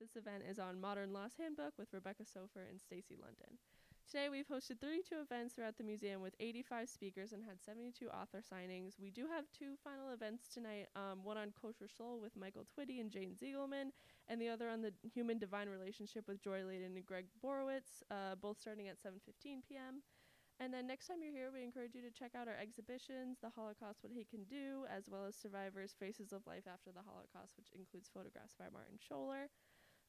This event is on Modern Loss Handbook with Rebecca Soffer and Stacy London. Today we've hosted 32 events throughout the museum with 85 speakers and had 72 author signings. We do have two final events tonight, one on Kosher Soul with Michael Twitty and Jane Ziegelman, and the other on the human-divine relationship with Joy Layden and Greg Borowitz, both starting at 7:15 p.m. And then next time you're here, we encourage you to check out our exhibitions, The Holocaust, What He Can Do, as well as Survivors, Faces of Life After the Holocaust, which includes photographs by Martin Scholler.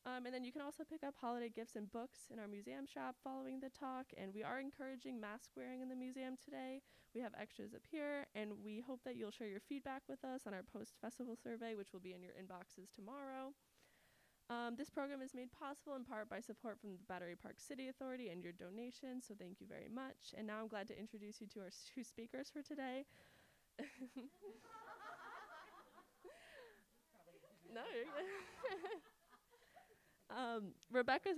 And then you can also pick up holiday gifts and books in our museum shop following the talk. And we are encouraging mask wearing in the museum today. We have extras up here, and we hope that you'll share your feedback with us on our post-festival survey, which will be in your inboxes tomorrow. This program is made possible in part by support from the Battery Park City Authority and your donations, so thank you very much. And now I'm glad to introduce you to our two speakers for today. No, you're good. Rebecca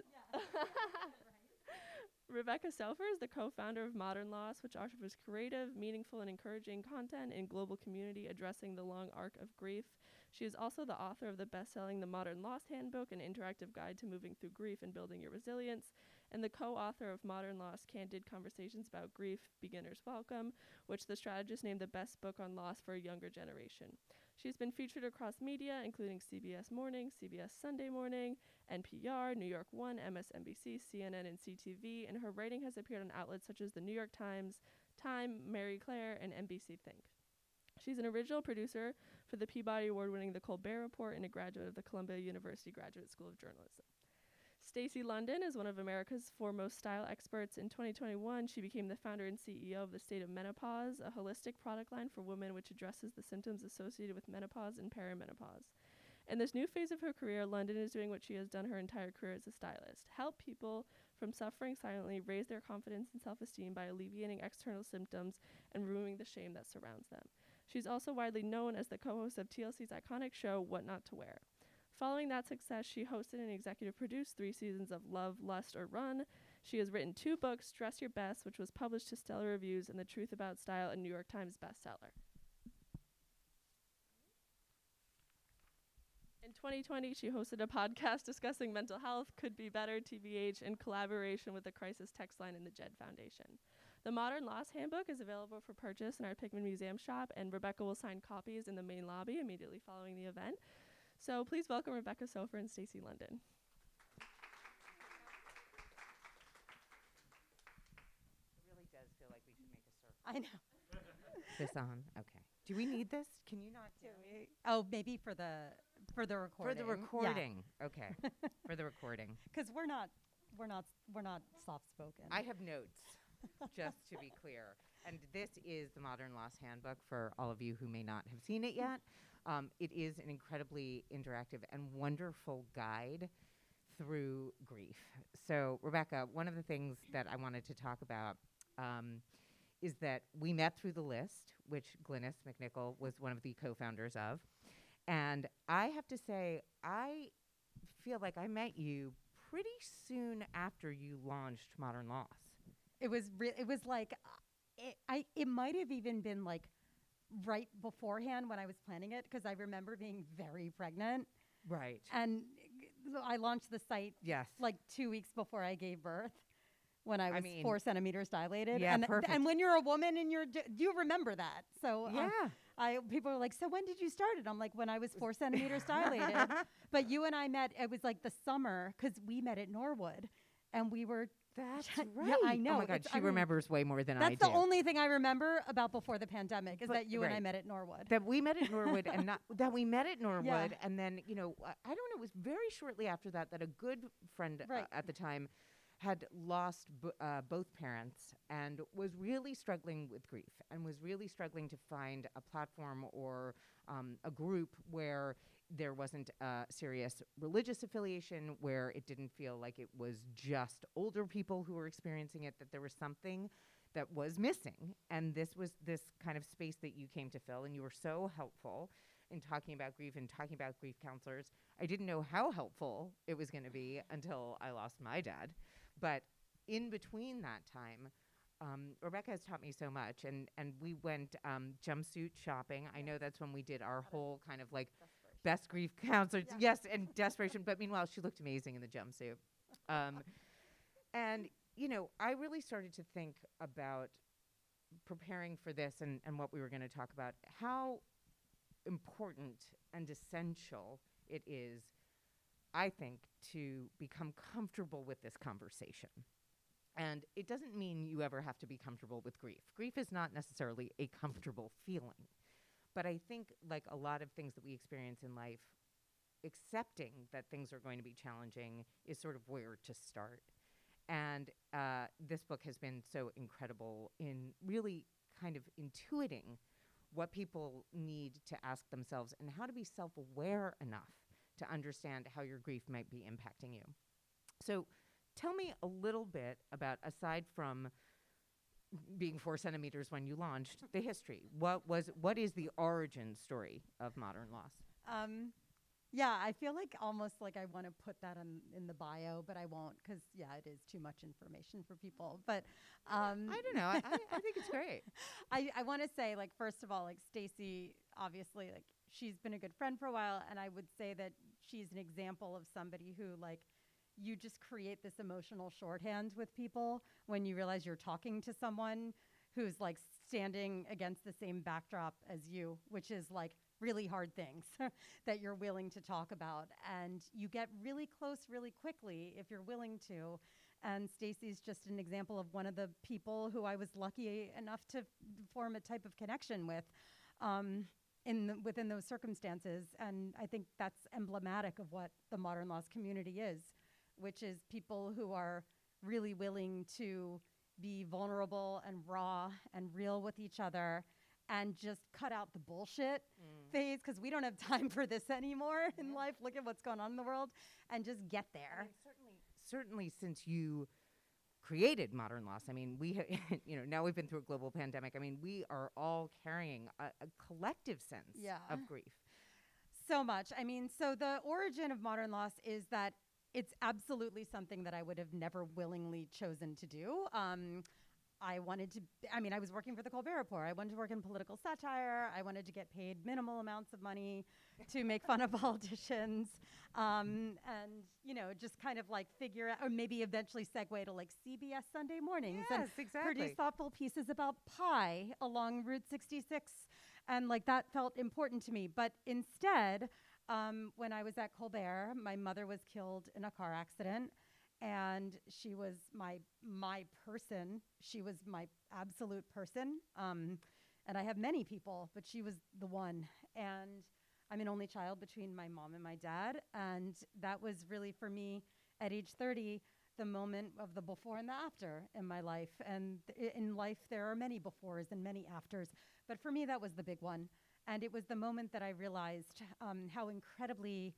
Rebecca Soffer is the co-founder of Modern Loss, which offers creative, meaningful, and encouraging content in global community addressing the long arc of grief. She is also the author of the best-selling The Modern Loss Handbook, an interactive guide to moving through grief and building your resilience, and the co-author of Modern Loss, Candid Conversations About Grief, Beginner's Welcome, which the strategist named the best book on loss for a younger generation. She's been featured across media, including CBS Morning, CBS Sunday Morning, NPR, New York One, MSNBC, CNN, and CTV, and her writing has appeared on outlets such as the New York Times, Time, Mary Claire, and NBC Think. She's an original producer for the Peabody Award-winning The Colbert Report and a graduate of the Columbia University Graduate School of Journalism. Stacy London is one of America's foremost style experts. In 2021, she became the founder and CEO of the State of Menopause, a holistic product line for women which addresses the symptoms associated with menopause and perimenopause. In this new phase of her career, London is doing what she has done her entire career as a stylist: help people from suffering silently raise their confidence and self-esteem by alleviating external symptoms and removing the shame that surrounds them. She's also widely known as the co-host of TLC's iconic show, What Not to Wear. Following that success, she hosted and executive produced 3 seasons of Love, Lust, or Run. She has written 2 books, Dress Your Best, which was published to stellar reviews, and The Truth About Style, a New York Times bestseller. In 2020, she hosted a podcast discussing mental health, Could Be Better, TBH, in collaboration with the Crisis Text Line and the JED Foundation. The Modern Loss Handbook is available for purchase in our Pickman Museum shop, and Rebecca will sign copies in the main lobby immediately following the event. So please welcome Rebecca Soffer and Stacy London. It really does feel like we should make a circle. I know. This on? Okay. Do we need this? Can you not do it? Oh, maybe for the recording. For the recording. Yeah. Okay. For the recording. Because we're not soft spoken. I have notes, just to be clear. And this is the Modern Loss Handbook for all of you who may not have seen it yet. It is an incredibly interactive and wonderful guide through grief. So, Rebecca, one of the things that I wanted to talk about is that we met through the list, which Glynis McNichol was one of the co-founders of. And I have to say, I feel like I met you pretty soon after you launched Modern Loss. It was like, it might have even been like right beforehand when I was planning it, because I remember being very pregnant. Right. And I launched the site like 2 weeks before I gave birth, when I was 4 centimeters dilated. Yeah, and perfect. And when you're a woman and you remember that. So yeah. People were like, so when did you start it? I'm like, when I was 4 centimeters dilated. But you and I met, it was like the summer, because we met at Norwood. And we were... That's right. Yeah, I know. Oh my God, she remembers way more than I do. That's the only thing I remember about before the pandemic, is that you and I met at Norwood. That we met at Norwood, and that we met at Norwood, Yeah. and then, I don't know, it was very shortly after that a good friend at the time had lost both parents and was really struggling with grief and was really struggling to find a platform or a group where there wasn't a serious religious affiliation, where it didn't feel like it was just older people who were experiencing it, that there was something that was missing. And this was this kind of space that you came to fill, and you were so helpful in talking about grief and talking about grief counselors. I didn't know how helpful it was going to be until I lost my dad. But in between that time, Rebecca has taught me so much, and we went jumpsuit shopping. I know that's when we did our whole kind of like best grief counselor. Yes, and desperation. But meanwhile, she looked amazing in the jumpsuit. And, I really started to think about preparing for this and what we were going to talk about, how important and essential it is, I think, to become comfortable with this conversation. And it doesn't mean you ever have to be comfortable with grief. Grief is not necessarily a comfortable feeling. But I think, like a lot of things that we experience in life, accepting that things are going to be challenging is sort of where to start. And this book has been so incredible in really kind of intuiting what people need to ask themselves and how to be self-aware enough to understand how your grief might be impacting you. So tell me a little bit about, aside from being 4 centimeters when you launched, the history. What is the origin story of Modern Loss? Yeah, I feel like almost like I want to put that in the bio, but I won't because, it is too much information for people. But I don't know. I think it's great. I want to say, like, first of all, like, Stacy, obviously, like, she's been a good friend for a while, and I would say that she's an example of somebody who, like, you just create this emotional shorthand with people when you realize you're talking to someone who's, like, standing against the same backdrop as you, which is, like, really hard things that you're willing to talk about. And you get really close really quickly if you're willing to. And Stacy's just an example of one of the people who I was lucky enough to form a type of connection with within those circumstances. And I think that's emblematic of what the Modern Loss community is, which is people who are really willing to be vulnerable and raw and real with each other and just cut out the bullshit phase, because we don't have time for this anymore in life. Look at what's going on in the world and just get there. I mean, certainly since you created Modern Loss, I mean, we now we've been through a global pandemic. I mean, we are all carrying a collective sense of grief. So much. I mean, so the origin of Modern Loss is that it's absolutely something that I would have never willingly chosen to do. I was working for the Colbert Report. I wanted to work in political satire. I wanted to get paid minimal amounts of money to make fun of politicians. And, just kind of like figure out, or maybe eventually segue to like CBS Sunday mornings and produce thoughtful pieces about pie along Route 66. And like that felt important to me. But instead, when I was at Colbert, my mother was killed in a car accident. And she was my person. She was my absolute person. And I have many people, but she was the one. And I'm an only child between my mom and my dad. And that was really, for me, at age 30, the moment of the before and the after in my life. And in life, there are many befores and many afters. But for me, that was the big one. And it was the moment that I realized how incredibly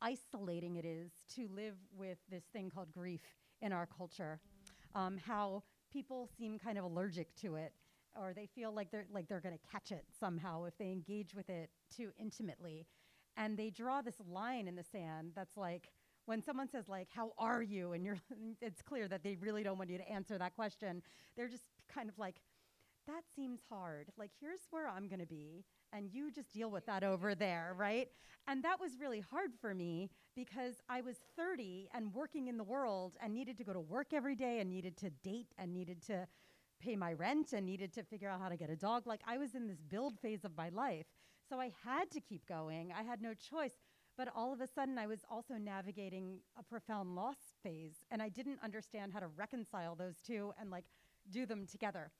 isolating it is to live with this thing called grief in our culture. How people seem kind of allergic to it, or they feel like they're going to catch it somehow if they engage with it too intimately. And they draw this line in the sand that's like, when someone says like, how are you? And it's clear that they really don't want you to answer that question. They're just kind of like, that seems hard. Like, here's where I'm going to be, and you just deal with that over there, right? And that was really hard for me because I was 30 and working in the world and needed to go to work every day and needed to date and needed to pay my rent and needed to figure out how to get a dog. Like, I was in this build phase of my life. So I had to keep going. I had no choice. But all of a sudden, I was also navigating a profound loss phase, and I didn't understand how to reconcile those two and like do them together.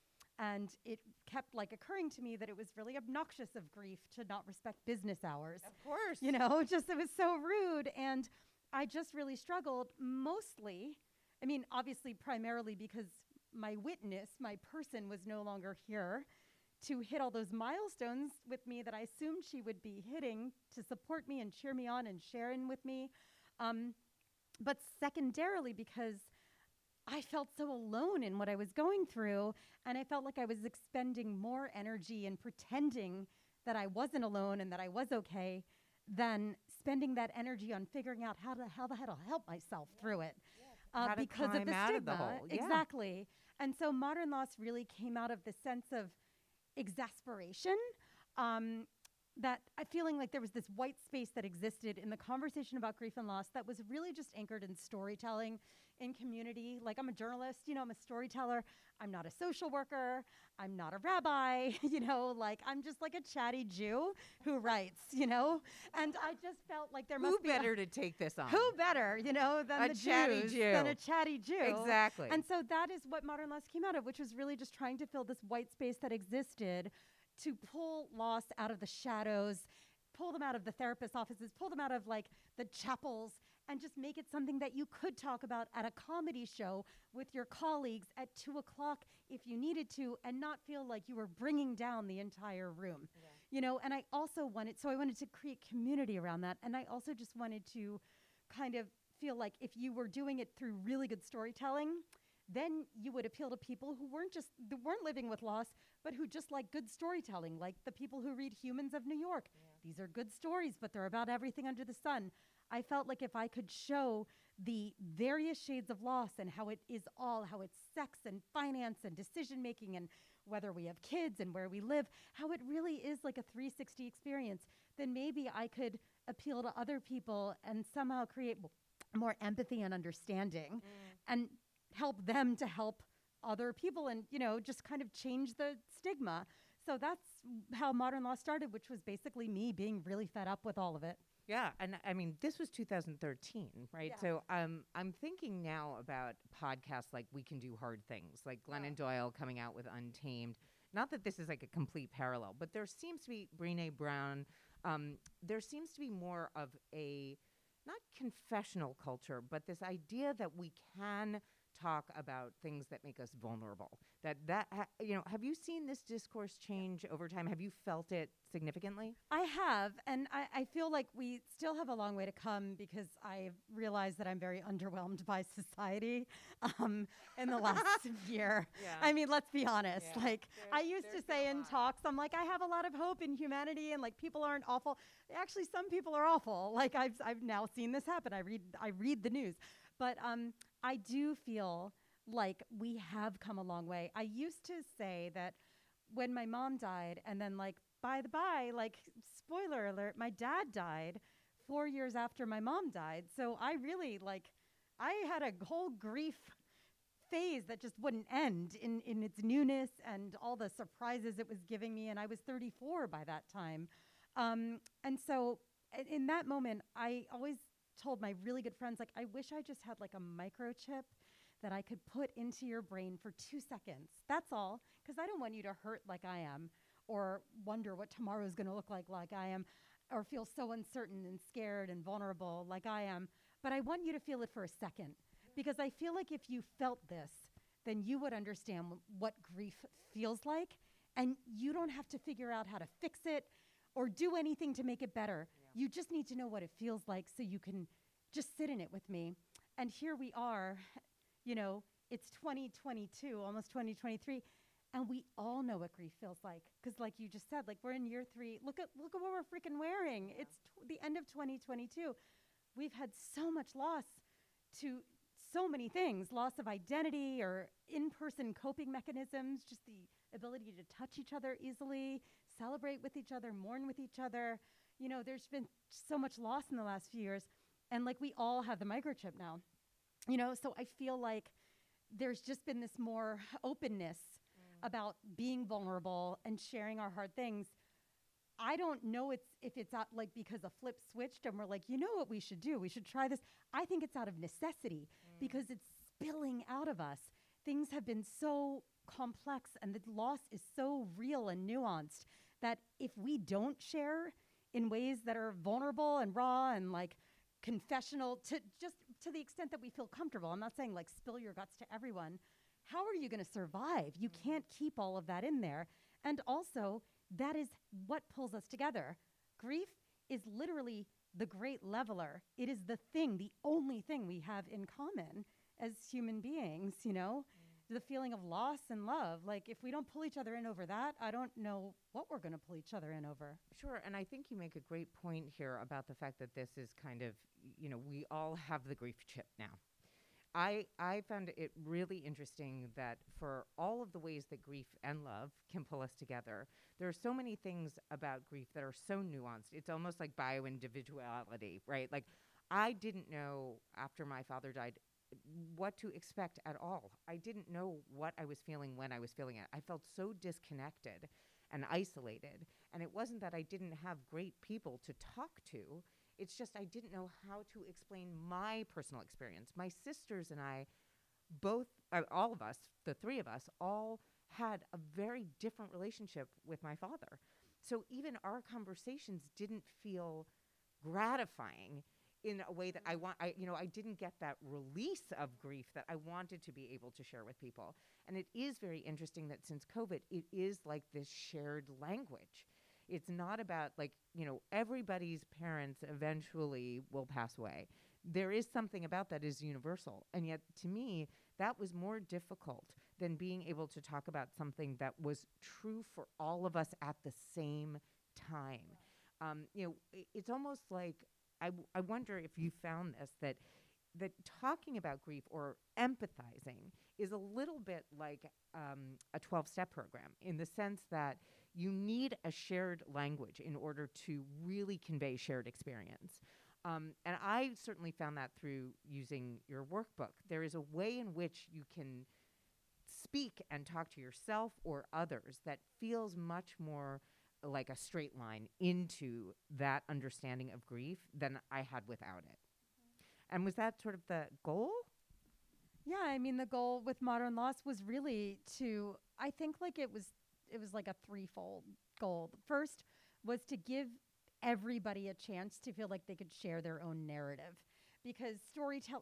And it kept like occurring to me that it was really obnoxious of grief to not respect business hours. Of course. It was so rude. And I just really struggled mostly. I mean, obviously, primarily because my witness, my person, was no longer here to hit all those milestones with me that I assumed she would be hitting to support me and cheer me on and share in with me. But secondarily, because I felt so alone in what I was going through, and I felt like I was expending more energy in pretending that I wasn't alone and that I was okay than spending that energy on figuring out how the hell to help myself through it. Because of the stigma. Exactly. And so Modern Loss really came out of the sense of exasperation, that I feeling like there was this white space that existed in the conversation about grief and loss that was really just anchored in storytelling, in community. Like, I'm a journalist, I'm a storyteller. I'm not a social worker. I'm not a rabbi, like I'm just like a chatty Jew who writes, and I just felt like there must be who better to take this on? Who better, than a the chatty Jews, Jew. than a chatty Jew. Exactly. And so that is what Modern Loss came out of, which was really just trying to fill this white space that existed to pull loss out of the shadows, pull them out of the therapist offices, pull them out of like the chapels, and just make it something that you could talk about at a comedy show with your colleagues at 2:00 if you needed to, and not feel like you were bringing down the entire room. Yeah. And I also wanted to create community around that. And I also just wanted to kind of feel like if you were doing it through really good storytelling, then you would appeal to people who weren't living with loss, but who just like good storytelling, like the people who read Humans of New York. Yeah. These are good stories, but they're about everything under the sun. I felt like if I could show the various shades of loss and how it's sex and finance and decision-making and whether we have kids and where we live, how it really is like a 360 experience, then maybe I could appeal to other people and somehow create more empathy and understanding and help them to help other people and, just kind of change the stigma. So that's how Modern Loss started, which was basically me being really fed up with all of it. Yeah, and I mean, this was 2013, right? Yeah. So I'm thinking now about podcasts like We Can Do Hard Things, like Glennon Doyle coming out with Untamed. Not that this is like a complete parallel, but there seems to be, Brené Brown, there seems to be more of a, not confessional culture, but this idea that we can talk about things that make us vulnerable. Have you seen this discourse change over time? Have you felt it significantly? I have, and I feel like we still have a long way to come because I've realized that I'm very underwhelmed by society in the last year. Yeah. I mean, let's be honest. Yeah. Like, I used to say in talks, I'm like, I have a lot of hope in humanity, and like people aren't awful. Actually, some people are awful. Like I've now seen this happen. I read the news, but I do feel like we have come a long way. I used to say that when my mom died, and then like, by the by, like, spoiler alert, my dad died 4 years after my mom died. So I really, I had a whole grief phase that just wouldn't end in its newness and all the surprises it was giving me. And I was 34 by that time. And so in that moment, I always told my really good friends, like, I wish I just had like a microchip that I could put into your brain for 2 seconds. That's all. Because I don't want you to hurt like I am, or wonder what tomorrow is going to look like I am, or feel so uncertain and scared and vulnerable like I am. But I want you to feel it for a second. Because I feel like if you felt this, then you would understand what grief feels like. And you don't have to figure out how to fix it or do anything to make it better. Yeah. You just need to know what it feels like so you can just sit in it with me. And here we are, it's 2022, almost 2023, and we all know what grief feels like. Because like you just said, like, we're in year 3. Look at what we're freaking wearing. Yeah. It's the end of 2022. We've had so much loss to so many things, loss of identity or in-person coping mechanisms, just the ability to touch each other easily, celebrate with each other, mourn with each other. There's been so much loss in the last few years. And like, we all have the microchip now, so I feel like there's just been this more openness about being vulnerable and sharing our hard things. I don't know if it's out like because a flip switched and we're like, what we should do? We should try this. I think it's out of necessity because it's spilling out of us. Things have been so complex and the loss is so real and nuanced that if we don't share in ways that are vulnerable and raw and like confessional to the extent that we feel comfortable. I'm not saying like spill your guts to everyone. How are you going to survive? You can't keep all of that in there. And also, that is what pulls us together. Grief is literally the great leveler. It is the only thing we have in common as human beings, the feeling of loss and love. Like, if we don't pull each other in over that, I don't know what we're going to pull each other in over. Sure, and I think you make a great point here about the fact that this is kind of, we all have the grief chip now. I found it really interesting that for all of the ways that grief and love can pull us together, there are so many things about grief that are so nuanced. It's almost like bio-individuality, right? Like, I didn't know after my father died what to expect at all. I didn't know what I was feeling when I was feeling it. I felt so disconnected and isolated. And it wasn't that I didn't have great people to talk to. It's just I didn't know how to explain my personal experience. My sisters and I both, all of us, the three of us, all had a very different relationship with my father. So even our conversations didn't feel gratifying in a way that I didn't get that release of grief that I wanted to be able to share with people. And it is very interesting that since COVID, it is like this shared language. It's not about everybody's parents eventually will pass away. There is something about that is universal. And yet to me, that was more difficult than being able to talk about something that was true for all of us at the same time. It's almost like, I wonder if you found this, that talking about grief or empathizing is a little bit like a 12-step program, in the sense that you need a shared language in order to really convey shared experience. And I certainly found that through using your workbook. There is a way in which you can speak and talk to yourself or others that feels much more like a straight line into that understanding of grief than I had without it. And was that sort of the goal? Yeah, I mean, the goal with Modern Loss was really to, I think like it was like a threefold goal. The first was to give everybody a chance to feel like they could share their own narrative. Because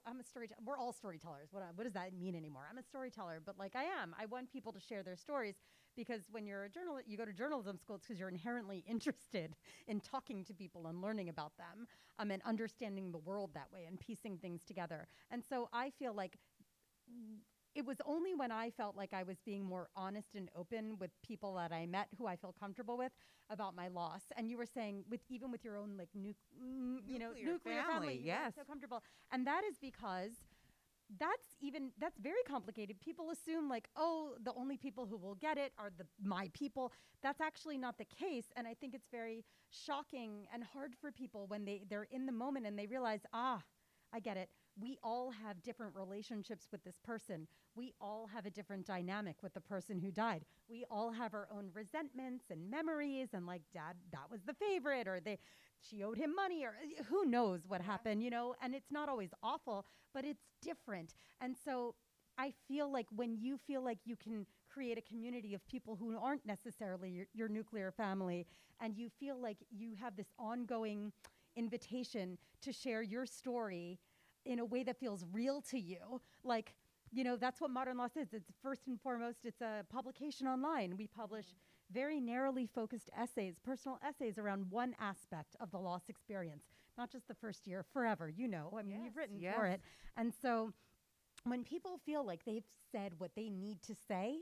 I'm a storyteller. We're all storytellers. What does that mean anymore? I'm a storyteller, but like I want people to share their stories, because when you're a journalist, you go to journalism school, it's because you're inherently interested in talking to people and learning about them, and understanding the world that way and piecing things together. And so I feel like it was only when I felt like I was being more honest and open with people that I met who I feel comfortable with about my loss. And you were saying even with your own like nuclear family, yes, so comfortable. And that is because that's very complicated. People assume like, oh, the only people who will get it are my people. That's actually not the case. And I think it's very shocking and hard for people when they're in the moment and they realize, I get it. We all have different relationships with this person. We all have a different dynamic with the person who died. We all have our own resentments and memories, and like, Dad, that was the favorite, or she owed him money, or who knows what happened, and it's not always awful, but it's different. And so I feel like when you feel like you can create a community of people who aren't necessarily your nuclear family, and you feel like you have this ongoing invitation to share your story in a way that feels real to you, like, that's what Modern Loss is. It's first and foremost, it's a publication online. We publish very narrowly focused essays, personal essays around one aspect of the loss experience, not just the first year, forever, you've written for it. And so when people feel like they've said what they need to say,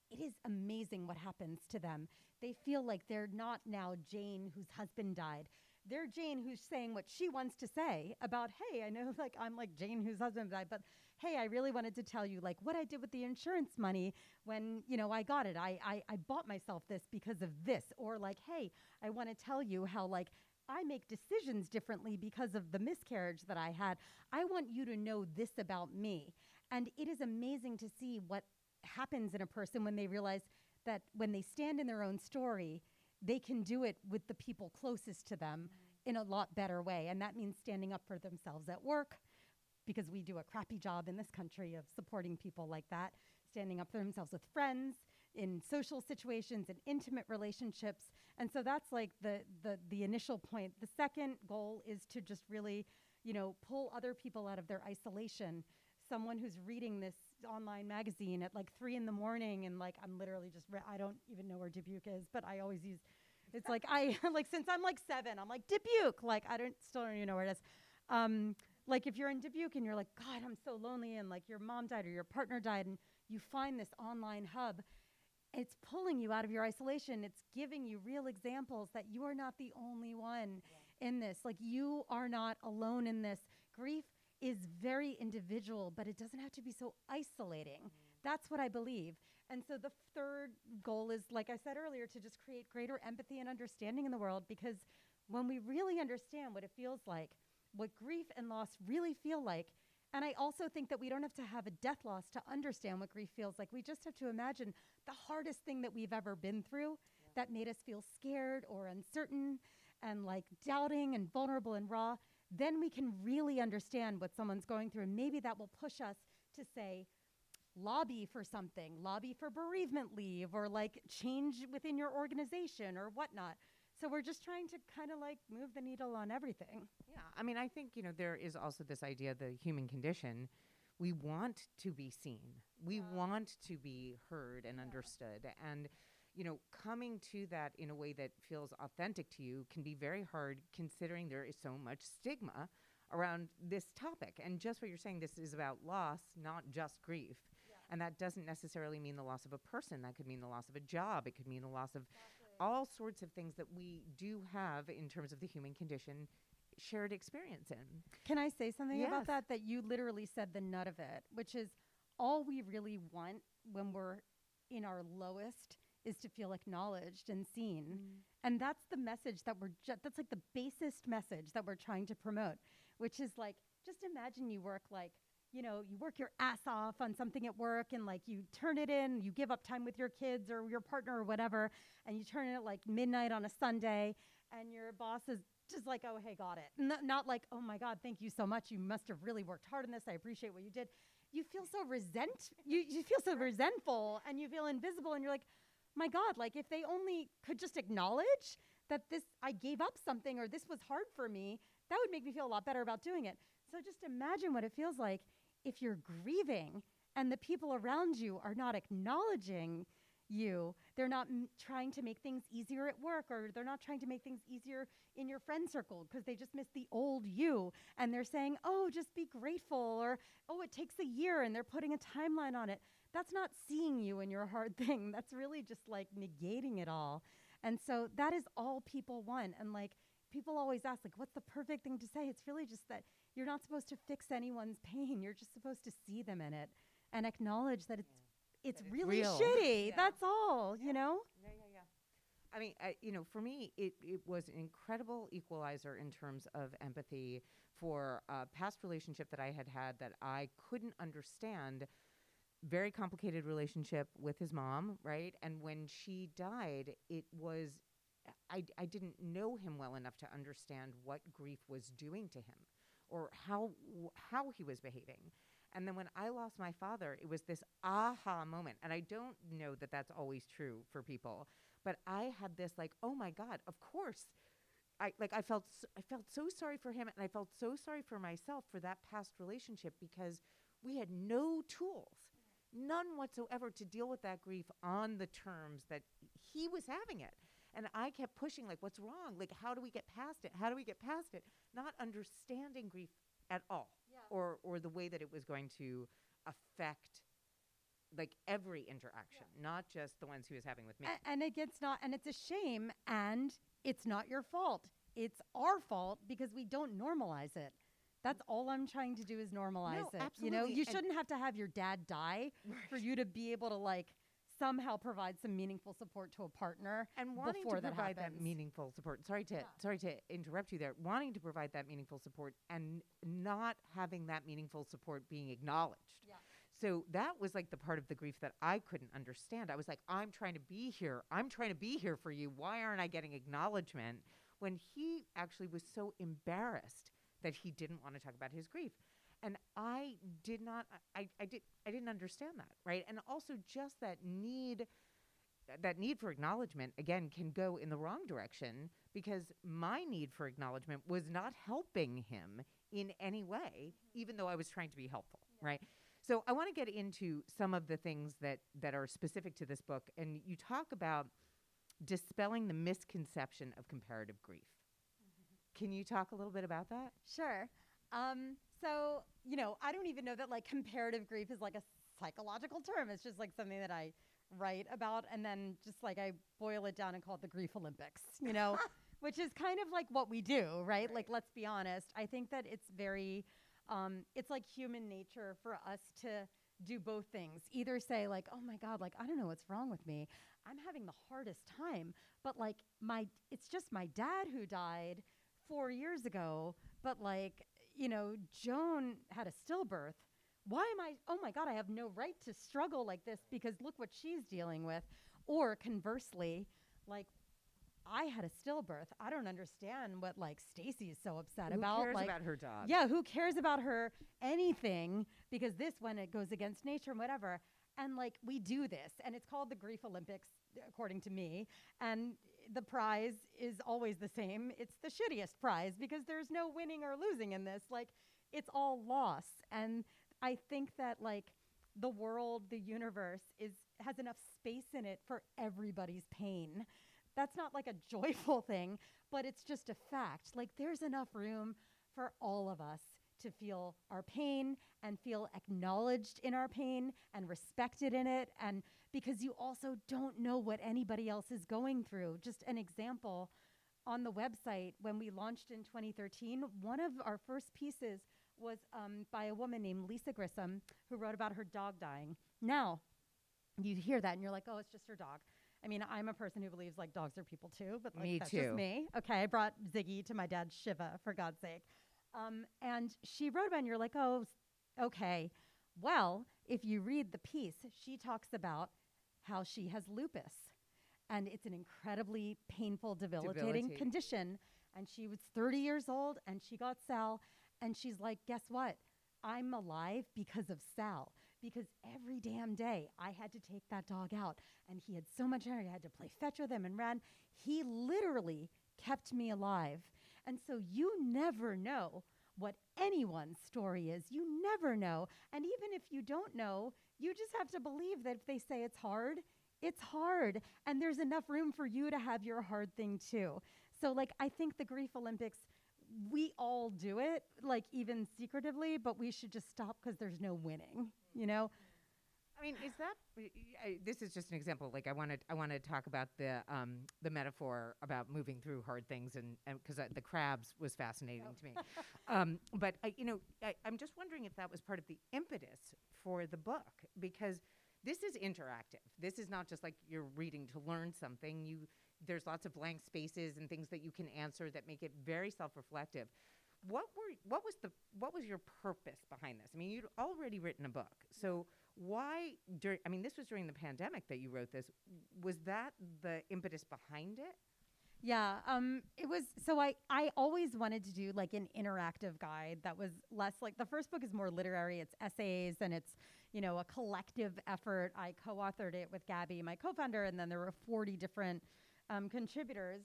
it is amazing what happens to them. They feel like they're not now Jane whose husband died. They're Jane who's saying what she wants to say about, hey, I know like I'm like Jane whose husband died, but hey, I really wanted to tell you like what I did with the insurance money when, I got it. I bought myself this because of this. Or like, hey, I want to tell you how like I make decisions differently because of the miscarriage that I had. I want you to know this about me. And it is amazing to see what happens in a person when they realize that when they stand in their own story, they can do it with the people closest to them in a lot better way. And that means standing up for themselves at work, because we do a crappy job in this country of supporting people like that, standing up for themselves with friends, in social situations, in intimate relationships. And so that's like the initial point. The second goal is to just really, pull other people out of their isolation. Someone who's reading this online magazine at like 3 a.m. and like I'm literally just I don't even know where Dubuque is, but I always use it's like I like since I'm like 7, I'm like Dubuque, like I still don't even know where it is. Like if you're in Dubuque and you're like, God, I'm so lonely, and like your mom died or your partner died, and you find this online hub, it's pulling you out of your isolation. It's giving you real examples that you are not the only one in this. Like you are not alone in this. Grief is very individual, but it doesn't have to be so isolating. That's what I believe. And so the third goal is, like I said earlier, to just create greater empathy and understanding in the world, because when we really understand what it feels like, what grief and loss really feel like, and I also think that we don't have to have a death loss to understand what grief feels like. We just have to imagine the hardest thing that we've ever been through that made us feel scared or uncertain and like doubting and vulnerable and raw. Then we can really understand what someone's going through. And maybe that will push us to say, lobby for something, lobby for bereavement leave, or like change within your organization or whatnot. So we're just trying to kind of like move the needle on everything. Yeah, I mean, I think, there is also this idea, the human condition. We want to be seen. We want to be heard and understood. And, coming to that in a way that feels authentic to you can be very hard, considering there is so much stigma around this topic. And just what you're saying, this is about loss, not just grief. And that doesn't necessarily mean the loss of a person. That could mean the loss of a job. It could mean the loss of all sorts of things that we do have in terms of the human condition shared experience in. Can I say something about that? That you literally said the nut of it, which is all we really want when we're in our lowest is to feel acknowledged and seen. And that's the message that that's like the basest message that we're trying to promote, which is like, just imagine you work like, you work your ass off on something at work and like you turn it in, you give up time with your kids or your partner or whatever, and you turn it at like midnight on a Sunday, and your boss is just like, oh, hey, got it. Not like, oh my God, thank you so much. You must have really worked hard on this. I appreciate what you did. You feel so you feel so resentful, and you feel invisible, and you're like, my God, like if they only could just acknowledge that I gave up something or this was hard for me, that would make me feel a lot better about doing it. So just imagine what it feels like if you're grieving and the people around you are not acknowledging you. They're not trying to make things easier at work, or they're not trying to make things easier in your friend circle because they just miss the old you. And they're saying, oh, just be grateful, or, oh, it takes a year, and they're putting a timeline on it. That's not seeing you in your hard thing. That's really just like negating it all. And so that is all people want. And like, people always ask, like, what's the perfect thing to say? It's really just that you're not supposed to fix anyone's pain. You're just supposed to see them in it and acknowledge that it's really real. Shitty. Yeah. That's all, Yeah. I mean, for me, it was an incredible equalizer in terms of empathy for a past relationship that I had that I couldn't understand. Very complicated relationship with his mom, right? And when she died, it was, I didn't know him well enough to understand what grief was doing to him or how he was behaving. And then when I lost my father, it was this aha moment. And I don't know that that's always true for people, but I had this like, oh my God, of course. I felt so sorry for him, and I felt so sorry for myself for that past relationship, because we had no tools, none whatsoever, to deal with that grief on the terms that he was having it. And I kept pushing, like, what's wrong? Like, how do we get past it? How do we get past it? Not understanding grief at all, or the way that it was going to affect, like, every interaction, not just the ones he was having with me. And it's a shame, and it's not your fault. It's our fault because we don't normalize it. That's all I'm trying to do is normalize it. Absolutely. You shouldn't have to have your dad die for you to be able to like somehow provide some meaningful support to a partner and wanting to provide that meaningful support. Sorry to interrupt you there. Wanting to provide that meaningful support and not having that meaningful support being acknowledged. Yeah. So that was like the part of the grief that I couldn't understand. I was like, I'm trying to be here. I'm trying to be here for you. Why aren't I getting acknowledgement? When he actually was so embarrassed that he didn't want to talk about his grief. And I didn't understand that, right? And also just that need for acknowledgement, again, can go in the wrong direction, because my need for acknowledgement was not helping him in any way, even though I was trying to be helpful, right? So I want to get into some of the things that are specific to this book. And you talk about dispelling the misconception of comparative grief. Can you talk a little bit about that? Sure. So, I don't even know that like comparative grief is like a psychological term. It's just like something that I write about, and then just like I boil it down and call it the Grief Olympics, which is kind of like what we do, right? Like, let's be honest. I think that it's very it's like human nature for us to do both things. Either say like, oh my God, like, I don't know what's wrong with me. I'm having the hardest time. But like it's just my dad who died 4 years ago. But like, Joan had a stillbirth. Why am I, oh my God, I have no right to struggle like this because look what she's dealing with. Or conversely, like, I had a stillbirth. I don't understand what like Stacy is so upset about. Who cares like, about her dog? Yeah, who cares about her anything? Because this, when it goes against nature and whatever. And like, we do this, and it's called the Grief Olympics, according to me. And the prize is always the same. It's the shittiest prize because there's no winning or losing in this. Like, it's all loss. And I think that like the world, the universe has enough space in it for everybody's pain. That's not like a joyful thing, but it's just a fact. Like, there's enough room for all of us to feel our pain and feel acknowledged in our pain and respected in it. And because you also don't know what anybody else is going through. Just an example, on the website, when we launched in 2013, one of our first pieces was by a woman named Lisa Grissom, who wrote about her dog dying. Now, you hear that and you're like, oh, it's just her dog. I mean, I'm a person who believes like dogs are people too, but like that's just me. Okay, I brought Ziggy to my dad's Shiva, for God's sake. And she wrote about it and you're like, oh, okay. Well, if you read the piece, she talks about how she has lupus. And it's an incredibly painful, debilitating condition. And she was 30 years old and she got Sal. And she's like, guess what? I'm alive because of Sal. Because every damn day I had to take that dog out. And he had so much energy. I had to play fetch with him and ran. He literally kept me alive. And so you never know what anyone's story is. You never know. And even if you don't know, you just have to believe that if they say it's hard, it's hard. And there's enough room for you to have your hard thing too. So like, I think the Grief Olympics, we all do it, like even secretively, but we should just stop because there's no winning, I mean, is that this is just an example. Like, I want to talk about the metaphor about moving through hard things, and because the crabs was fascinating to me. But I'm just wondering if that was part of the impetus for the book, because this is interactive. This is not just like you're reading to learn something. There's lots of blank spaces and things that you can answer that make it very self-reflective. What was your purpose behind this? I mean, you'd already written a book, so why? This was during the pandemic that you wrote this. Was that the impetus behind it? Yeah, it was. So I always wanted to do like an interactive guide that was less like, the first book is more literary. It's essays and it's, a collective effort. I co-authored it with Gabby, my co-founder, and then there were 40 different contributors.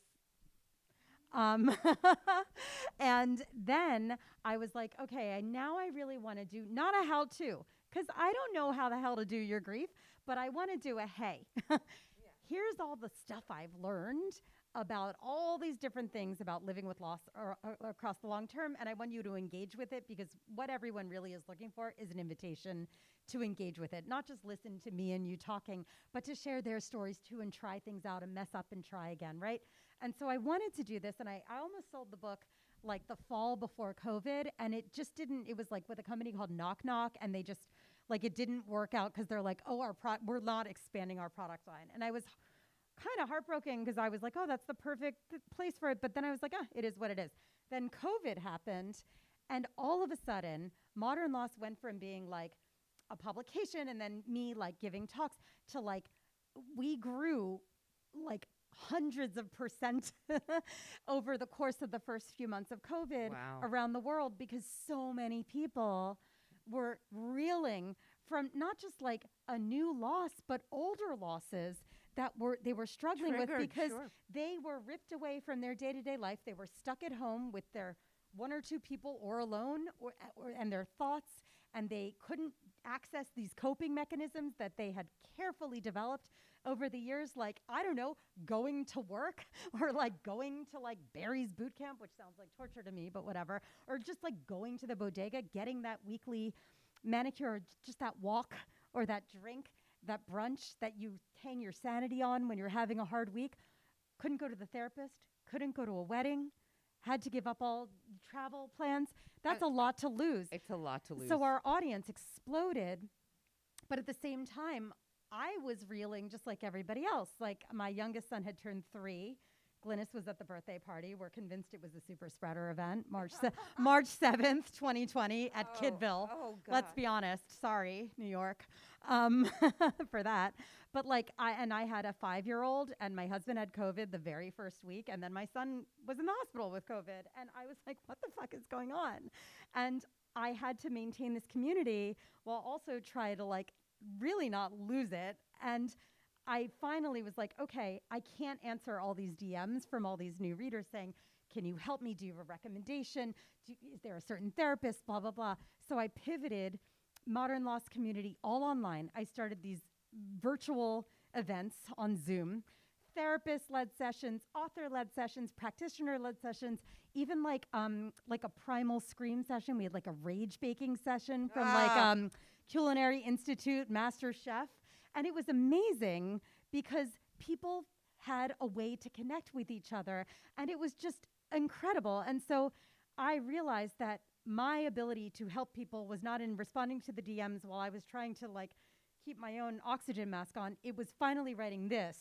And then I was like, okay, now I really want to do not a how-to, because I don't know how the hell to do your grief, but I want to do a hey. Here's all the stuff I've learned about all these different things about living with loss or across the long term, and I want you to engage with it, because what everyone really is looking for is an invitation to engage with it, not just listen to me and you talking, but to share their stories too and try things out and mess up and try again, right? And so I wanted to do this, and I almost sold the book like the fall before COVID, and it just didn't. It was like with a company called Knock Knock, and they just like, it didn't work out because they're like, oh, we're not expanding our product line. And I was kind of heartbroken because I was like, oh, that's the perfect place for it. But then I was like, it is what it is. Then COVID happened, and all of a sudden, Modern Loss went from being like a publication and then me like giving talks to like, we grew like hundreds of percent over the course of the first few months of COVID around the world, because so many people were reeling from not just like a new loss, but older losses that they were struggling with, because they were ripped away from their day-to-day life. They were stuck at home with their one or two people or alone and their thoughts, and they couldn't access these coping mechanisms that they had carefully developed over the years, like, I don't know, going to work or like going to like Barry's boot camp, which sounds like torture to me, but whatever, or just like going to the bodega, getting that weekly manicure, or just that walk or that drink, that brunch that you hang your sanity on when you're having a hard week. Couldn't go to the therapist, couldn't go to a wedding, had to give up all travel plans. That's a lot to lose. It's a lot to lose. So our audience exploded. But at the same time, I was reeling just like everybody else. Like my youngest son had turned 3. Glynis was at the birthday party. We're convinced it was a super spreader event. March 7th, 2020 at Kidville. Oh, God. Let's be honest. Sorry, New York, for that. But like I had a 5-year-old, and my husband had COVID the very first week, and then my son was in the hospital with COVID, and I was like, what the fuck is going on? And I had to maintain this community while also try to like really not lose it. And I finally was like, okay, I can't answer all these DMs from all these new readers saying, can you help me? Do you have a recommendation? Is there a certain therapist? Blah, blah, blah. So I pivoted Modern Loss community all online. I started these virtual events on Zoom, therapist-led sessions, author-led sessions, practitioner-led sessions, even like a primal scream session. We had like a rage baking session from Culinary Institute Master Chef. And it was amazing because people had a way to connect with each other, and it was just incredible. And so I realized that my ability to help people was not in responding to the DMs while I was trying to like keep my own oxygen mask on. It was finally writing this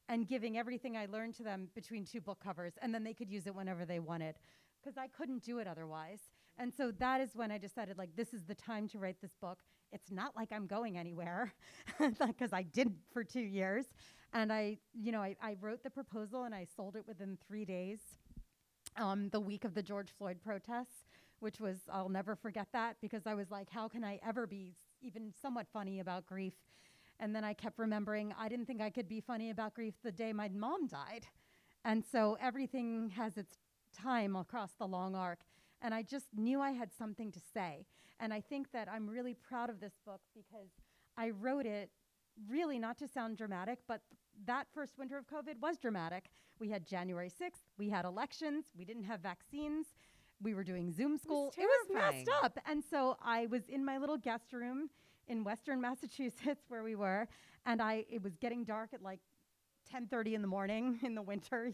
and giving everything I learned to them between 2 book covers, and then they could use it whenever they wanted, because I couldn't do it otherwise. And so that is when I decided, like, this is the time to write this book. It's not like I'm going anywhere, because I did for 2 years. And I wrote the proposal and I sold it within 3 days, the week of the George Floyd protests, which was, I'll never forget that, because I was like, how can I ever be even somewhat funny about grief? And then I kept remembering I didn't think I could be funny about grief the day my mom died. And so everything has its time across the long arc. And I just knew I had something to say. And I think that I'm really proud of this book because I wrote it really not to sound dramatic, but that first winter of COVID was dramatic. We had January 6th. We had elections. We didn't have vaccines. We were doing Zoom school. It was messed up. And so I was in my little guest room in Western Massachusetts where we were, and it was getting dark at like 10:30 in the morning in the winter,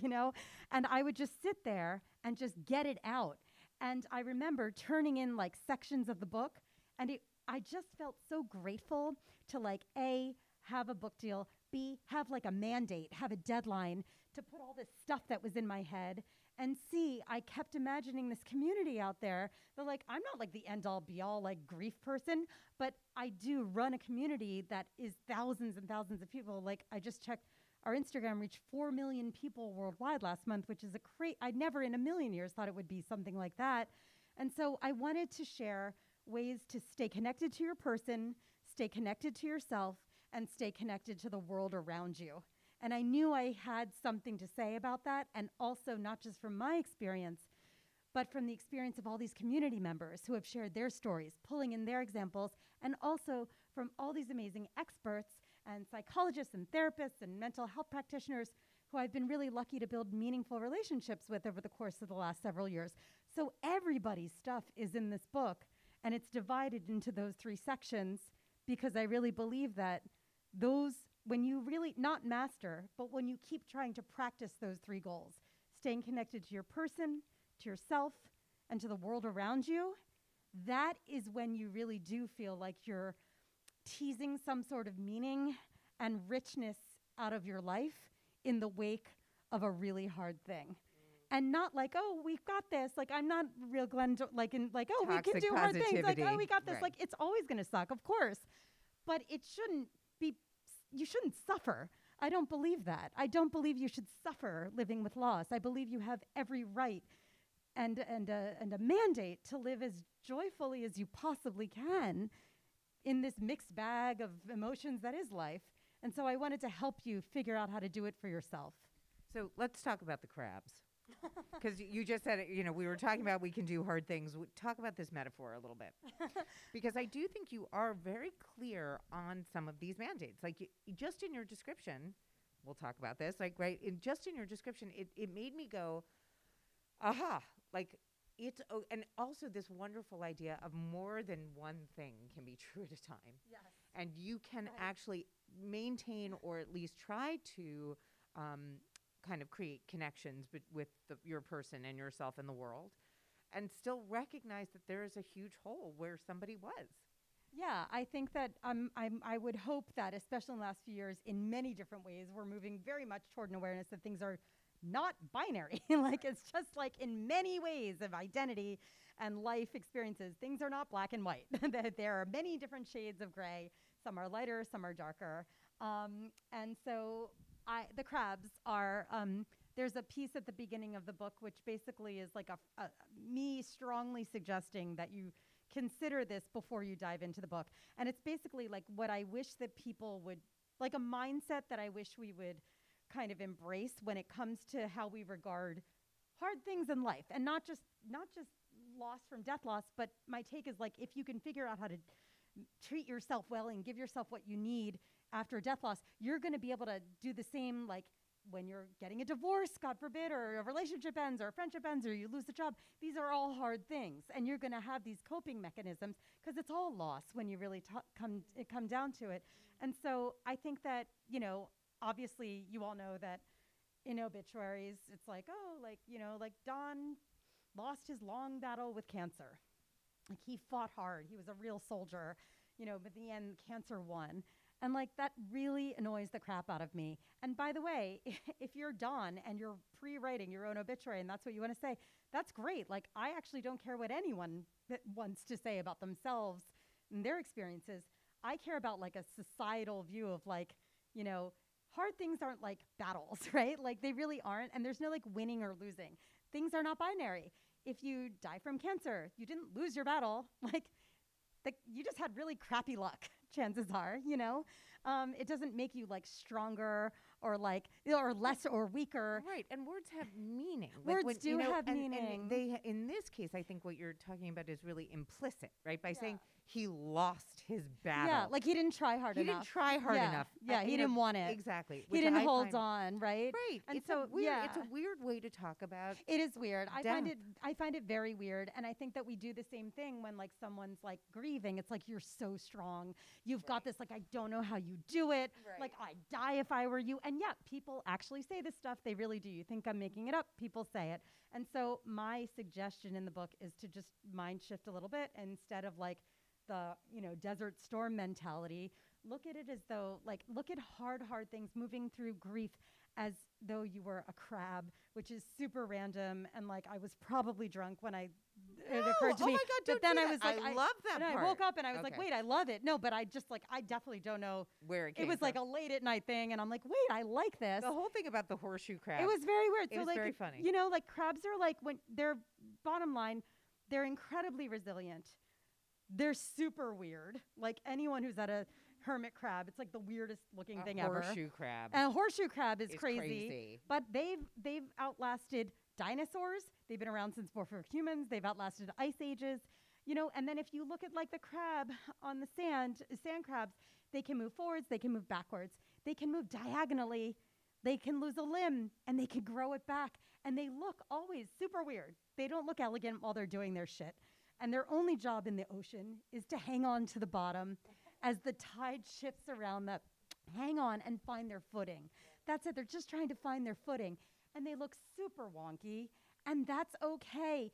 and I would just sit there and just get it out. And I remember turning in like sections of the book, and I just felt so grateful to like A, have a book deal, B, have like a mandate, have a deadline to put all this stuff that was in my head, and C, I kept imagining this community out there that like, I'm not like the end all be all like grief person, but I do run a community that is thousands and thousands of people. Like I just checked, our Instagram reached 4 million people worldwide last month, which is I never in a million years thought it would be something like that. And so I wanted to share ways to stay connected to your person, stay connected to yourself, and stay connected to the world around you. And I knew I had something to say about that, and also not just from my experience, but from the experience of all these community members who have shared their stories, pulling in their examples, and also from all these amazing experts and psychologists and therapists and mental health practitioners who I've been really lucky to build meaningful relationships with over the course of the last several years. So everybody's stuff is in this book, and it's divided into those 3 sections because I really believe that when you really not master, but when you keep trying to practice those 3 goals, staying connected to your person, to yourself, and to the world around you, that is when you really do feel like you're teasing some sort of meaning and richness out of your life in the wake of a really hard thing. And not like, oh, we've got this. Like, I'm not real Glenn, oh, we can do hard things. Like, oh, we got this. Right. Like, it's always going to suck, of course. But you shouldn't suffer. I don't believe that. I don't believe you should suffer living with loss. I believe you have every right and a mandate to live as joyfully as you possibly can in this mixed bag of emotions that is life. And so I wanted to help you figure out how to do it for yourself. So let's talk about the crabs. Because you just said, we were talking about we can do hard things. Talk about this metaphor a little bit. Because I do think you are very clear on some of these mandates. Like just in your description, we'll talk about this, just in your description, it made me go, aha, like and also this wonderful idea of more than one thing can be true at a time. Yes. And you can actually maintain or at least try to kind of create connections with your person and yourself and the world, and still recognize that there is a huge hole where somebody was. Yeah, I think that I would hope that, especially in the last few years, in many different ways, we're moving very much toward an awareness that things are not binary. Like, it's just like in many ways of identity and life experiences, things are not black and white. That there are many different shades of gray. Some are lighter, some are darker. And so the crabs are, there's a piece at the beginning of the book, which basically is like me strongly suggesting that you consider this before you dive into the book. And it's basically like what I wish that people would, like a mindset that I wish we would kind of embrace when it comes to how we regard hard things in life. And not just loss from death loss, but my take is like, if you can figure out how to treat yourself well and give yourself what you need after death loss, you're going to be able to do the same, like when you're getting a divorce, God forbid, or a relationship ends or a friendship ends or you lose a job. These are all hard things. And you're going to have these coping mechanisms because it's all loss when you really come down to it. And so I think that, you know, obviously you all know that in obituaries, it's like, oh, like, you know, like Don lost his long battle with cancer. Like he fought hard. He was a real soldier, you know, but in the end, cancer won. And like that really annoys the crap out of me. And by the way, if you're Don and you're pre-writing your own obituary and that's what you want to say, that's great. Like I actually don't care what anyone wants to say about themselves and their experiences. I care about like a societal view of like, you know, hard things aren't like battles, right? Like they really aren't. And there's no like winning or losing. Things are not binary. If you die from cancer, you didn't lose your battle. Like you just had really crappy luck, chances are, you know? It doesn't make you like stronger or like, or less or weaker. Right. And words have meaning. Words do have meaning. And they, in this case, I think what you're talking about is really implicit, right? By saying he lost his battle. Yeah, like he didn't try hard enough. He didn't try hard enough. Yeah, he didn't want it. Exactly. He didn't hold on, right? Right. And it's so weird, it's a weird way to talk about it. Is weird. death. I find it very weird. And I think that we do the same thing when like someone's like grieving. It's like, you're so strong. You've got this, like, I don't know how you do it. Right. Like I'd die if I were you. And yeah, people actually say this stuff. They really do. You think I'm making it up. People say it. And so my suggestion in the book is to just mind shift a little bit. And instead of like the, you know, desert storm mentality, look at it as though, like, look at hard things, moving through grief as though you were a crab, which is super random. And like, I was probably drunk when it occurred to me. Oh my God, but then I was like, I love that and part. I woke up and I was like, wait, I love it. No, but I just like, I definitely don't know where it came from. It was like a late at night thing. And I'm like, wait, I like this. The whole thing about the horseshoe crab. It was very weird. It was like, very funny. You know, like crabs are like, when they're, bottom line, they're incredibly resilient. They're super weird. Like anyone who's at a hermit crab, it's like the weirdest looking thing ever. Horseshoe crab. And a horseshoe crab is It's crazy. But they've outlasted dinosaurs. They've been around since before humans. They've outlasted ice ages. You know, and then if you look at like the crab on the sand crabs, they can move forwards, they can move backwards, they can move diagonally, they can lose a limb, and they can grow it back. And they look always super weird. They don't look elegant while they're doing their shit. And their only job in the ocean is to hang on to the bottom as the tide shifts around them. Hang on and find their footing. That's it. They're just trying to find their footing. And they look super wonky. And that's okay.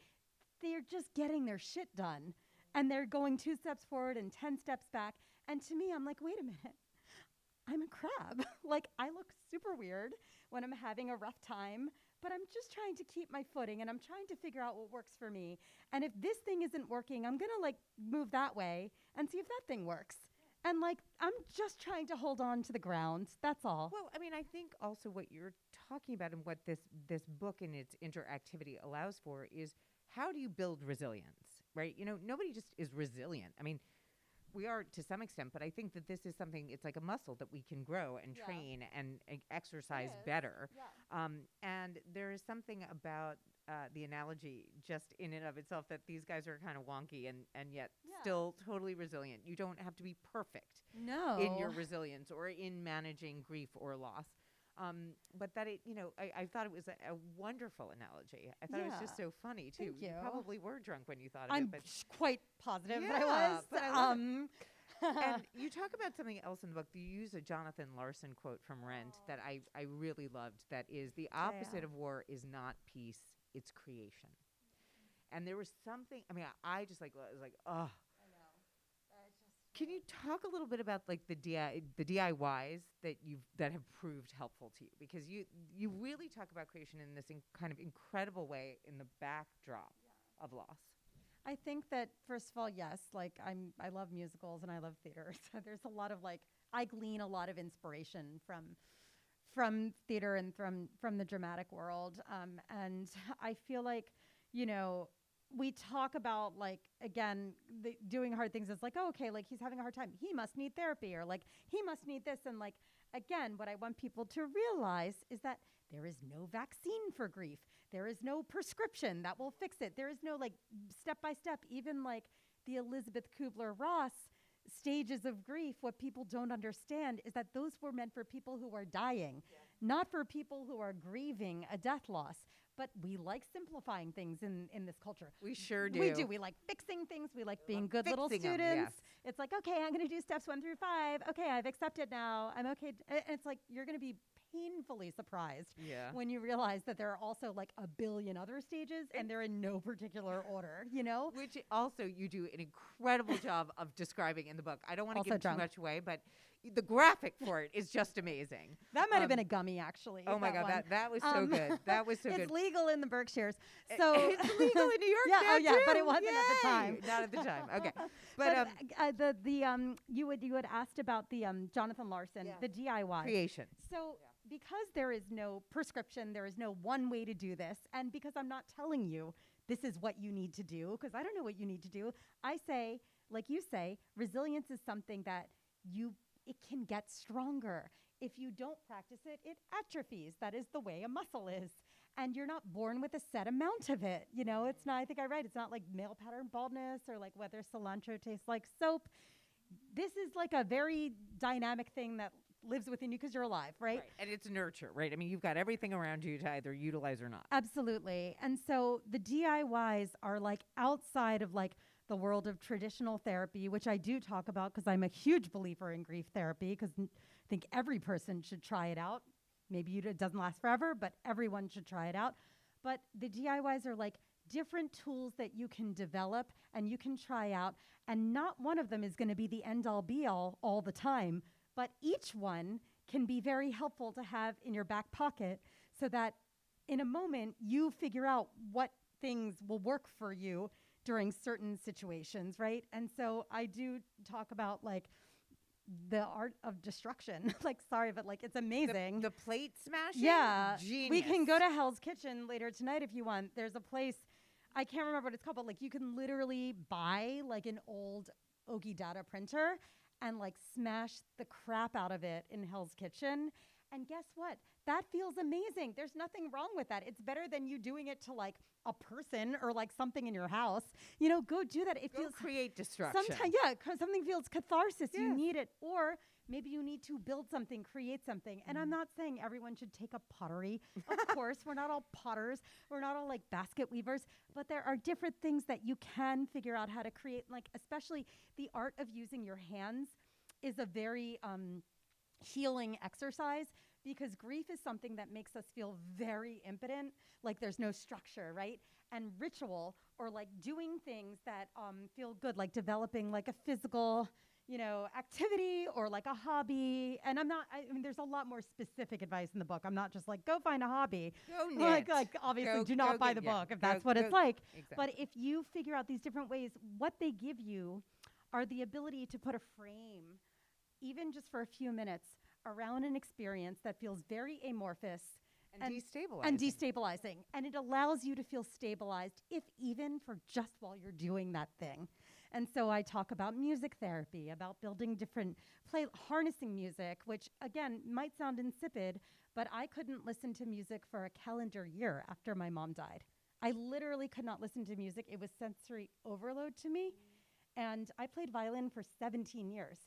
They're just getting their shit done. And they're going 2 steps forward and 10 steps back. And to me, I'm like, wait a minute. I'm a crab. Like, I look super weird when I'm having a rough time. But I'm just trying to keep my footing and I'm trying to figure out what works for me. And if this thing isn't working, I'm going to like move that way and see if that thing works. And like, I'm just trying to hold on to the ground. That's all. Well, I mean, I think also what you're talking about and what this book and its interactivity allows for is how do you build resilience, right? You know, nobody just is resilient. I mean, we are to some extent, but I think that this is something, it's like a muscle that we can grow and train and exercise better. Yeah. And there is something about the analogy just in and of itself that these guys are kind of wonky and yet still totally resilient. You don't have to be perfect in your resilience or in managing grief or loss. But that it, you know, I thought it was a wonderful analogy. I thought it was just so funny too. Thank you. probably were drunk when you thought of I'm it. But quite positive that I was. But I love it. And you talk about something else in the book. You use a Jonathan Larson quote from Rent that I really loved. That is, the opposite of war is not peace, it's creation. And there was something, I mean, I just like, was like, oh. I know. Can you talk a little bit about like the DIYs that have proved helpful to you? Because you really talk about creation in this kind of incredible way in the backdrop of loss. I think that, first of all, yes, like I love musicals and I love theater. So there's a lot of I glean a lot of inspiration from theater and from the dramatic world. And I feel like, we talk about again, doing hard things is oh, okay, he's having a hard time. He must need therapy, or he must need this. And again, what I want people to realize is that there is no vaccine for grief. There is no prescription that will fix it. There is no step by step, even the Elizabeth Kubler-Ross stages of grief. What people don't understand is that those were meant for people who are dying, not for people who are grieving a death loss. But we like simplifying things in this culture. We sure do. We do. We like fixing things. We like being good little students. Yes. It's okay, I'm going to do steps 1 through 5. Okay, I've accepted now. I'm okay. And it's you're going to be painfully surprised when you realize that there are also a billion other stages and they're in no particular order, Which also you do an incredible job of describing in the book. I don't want to give too much away, but the graphic for it is just amazing. That might have been a gummy, actually. Oh my God, that was so good. That was so good. It's legal in the Berkshires. So it's legal in New York now too. But it wasn't at the time. Not at the time. Okay. But you had asked about the Jonathan Larson, the DIY creation. So because there is no prescription, there is no one way to do this, and because I'm not telling you this is what you need to do, because I don't know what you need to do, I say, like you say, resilience is something that it can get stronger. If you don't practice it, it atrophies. That is the way a muscle is. And you're not born with a set amount of it. It's not, I think I read, it's not like male pattern baldness or whether cilantro tastes like soap. This is a very dynamic thing that lives within you because you're alive, right? And it's nurture, right? I mean, you've got everything around you to either utilize or not. Absolutely. And so the DIYs are outside of the world of traditional therapy, which I do talk about because I'm a huge believer in grief therapy, because I think every person should try it out. Maybe it doesn't last forever, but everyone should try it out. But the DIYs are different tools that you can develop and you can try out. And not one of them is going to be the end all be all the time, but each one can be very helpful to have in your back pocket so that in a moment you figure out what things will work for you during certain situations, right? And so I do talk about the art of destruction. Sorry, but it's amazing. The plate smashing? Yeah. Genius. We can go to Hell's Kitchen later tonight if you want. There's a place, I can't remember what it's called, but you can literally buy an old Oki Data printer and smash the crap out of it in Hell's Kitchen. And guess what? That feels amazing. There's nothing wrong with that. It's better than you doing it to a person or something in your house. Go do that. It feels create destruction. Sometimes, something feels catharsis. You need it. Or maybe you need to build something, create something. And I'm not saying everyone should take up pottery. Of course, we're not all potters. We're not all basket weavers. But there are different things that you can figure out how to create. Especially the art of using your hands is a very healing exercise, because grief is something that makes us feel very impotent, there's no structure, right? And ritual, or doing things that feel good, developing a physical, activity or a hobby. And I mean, there's a lot more specific advice in the book. I'm not just go find a hobby. Go knit. Obviously do not buy the book if that's what it's like. Exactly. But if you figure out these different ways, what they give you are the ability to put a frame, even just for a few minutes, around an experience that feels very amorphous and destabilizing. And it allows you to feel stabilized, if even for just while you're doing that thing. And so I talk about music therapy, about building different harnessing music, which again might sound insipid, but I couldn't listen to music for a calendar year after my mom died. I literally could not listen to music. It was sensory overload to me. And I played violin for 17 years.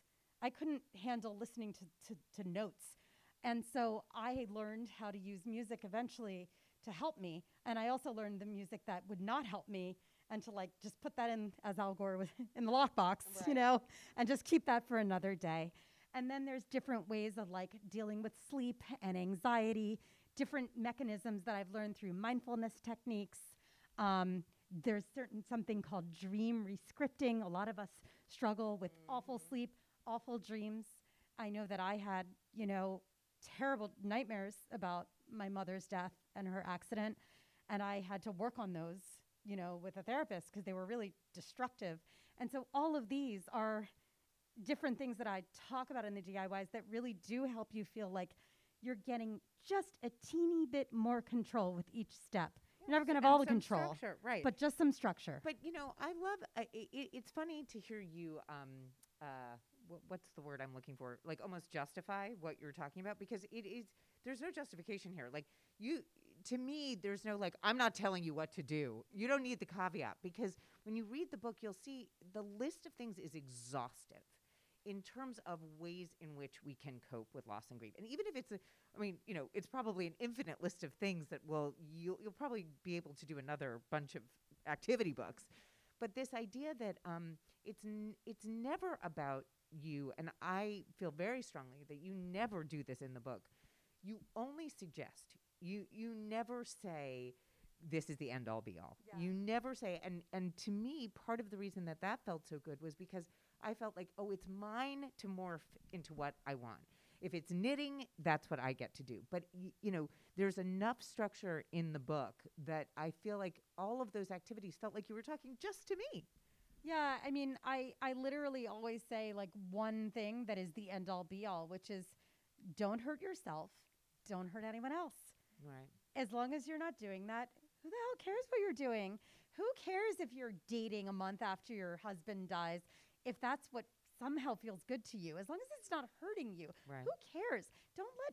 I couldn't handle listening to notes. And so I learned how to use music eventually to help me. And I also learned the music that would not help me and to like just put that in, as Al Gore was in the lockbox, Right. you know, and just keep that for another day. And then there's different ways of like dealing with sleep and anxiety, different mechanisms that I've learned through mindfulness techniques. There's something called dream rescripting. A lot of us struggle with awful sleep, awful dreams. I know that I had, you know, terrible nightmares about my mother's death and her accident. And I had to work on those, you know, with a therapist because they were really destructive. And so all of these are different things that I talk about in the DIYs that really do help you feel like you're getting just a teeny bit more control with each step. You're never going to have all the control, right? but just some structure. But you know, I love. It's funny to hear you. What's the word I'm looking for? Like almost justify what you're talking about, because it is. There's no justification here. Like to me, there's no like. I'm not telling you what to do. You don't need the caveat, because when you read the book, you'll see the list of things is exhaustive in terms of ways in which we can cope with loss and grief. And even if it's it's probably an infinite list of things that you'll probably be able to do another bunch of activity books. But this idea that it's never about you, and I feel very strongly that you never do this in the book. You only suggest. You never say this is the end all be all. Yeah. You never say, and to me, part of the reason that felt so good was because I felt like, oh, it's mine to morph into what I want. If it's knitting, that's what I get to do. But, there's enough structure in the book that I feel like all of those activities felt like you were talking just to me. Yeah, I mean, I literally always say, like, one thing that is the end all be all, which is don't hurt yourself, don't hurt anyone else. Right. As long as you're not doing that, who the hell cares what you're doing? Who cares if you're dating a month after your husband dies? If that's what somehow feels good to you, as long as it's not hurting you, right. Who cares?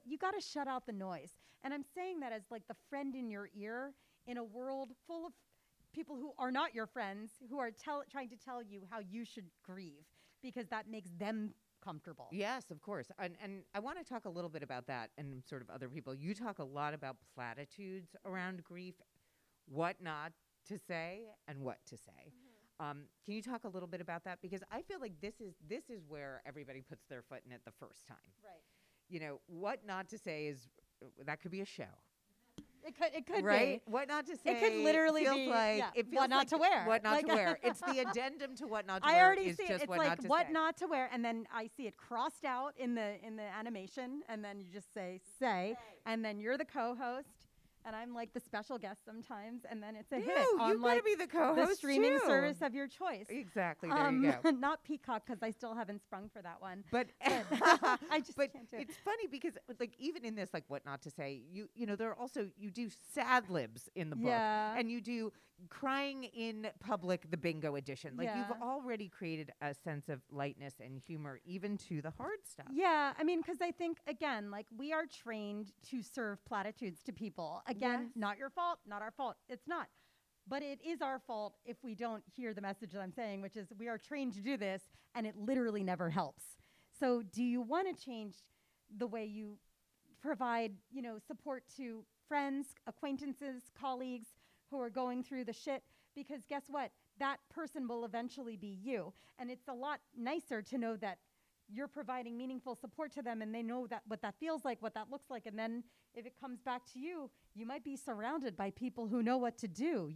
You got to shut out the noise. And I'm saying that as like the friend in your ear in a world full of people who are not your friends, who are trying to tell you how you should grieve because that makes them comfortable. Yes, of course. And I want to talk a little bit about that and sort of other people. You talk a lot about platitudes around grief, what not to say and what to say. Mm-hmm. Can you talk a little bit about that? Because I feel like this is where everybody puts their foot in it the first time. Right. What not to say is, that could be a show. It could right? be. What not to say. It could literally feels be like, yeah. it feels what not like to wear. What not like to wear. It's the addendum to what not to I wear. already is see just it. It's what like not to what say. not to wear, and then I see it crossed out in the animation, and then you just say, and then you're the co-host. And I'm like the special guest sometimes, and then it's a hit on you like gotta be the co-host the streaming too. service of your choice. Exactly. There you go. Not Peacock because I still haven't sprung for that one. But I just can't do it. It's funny because like even in this, like what not to say, you know there are also you do sad libs in the book, and you do crying in public, the bingo edition. Like you've already created a sense of lightness and humor even to the hard stuff. Yeah, I mean, because I think again, like we are trained to serve platitudes to people. Again, not your fault, not our fault. It's not. But it is our fault if we don't hear the message that I'm saying, which is we are trained to do this, and it literally never helps. So do you want to change the way you provide, support to friends, acquaintances, colleagues who are going through the shit? Because guess what? That person will eventually be you. And it's a lot nicer to know that you're providing meaningful support to them and they know that what that feels like, what that looks like. And then if it comes back to you, you might be surrounded by people who know what to do,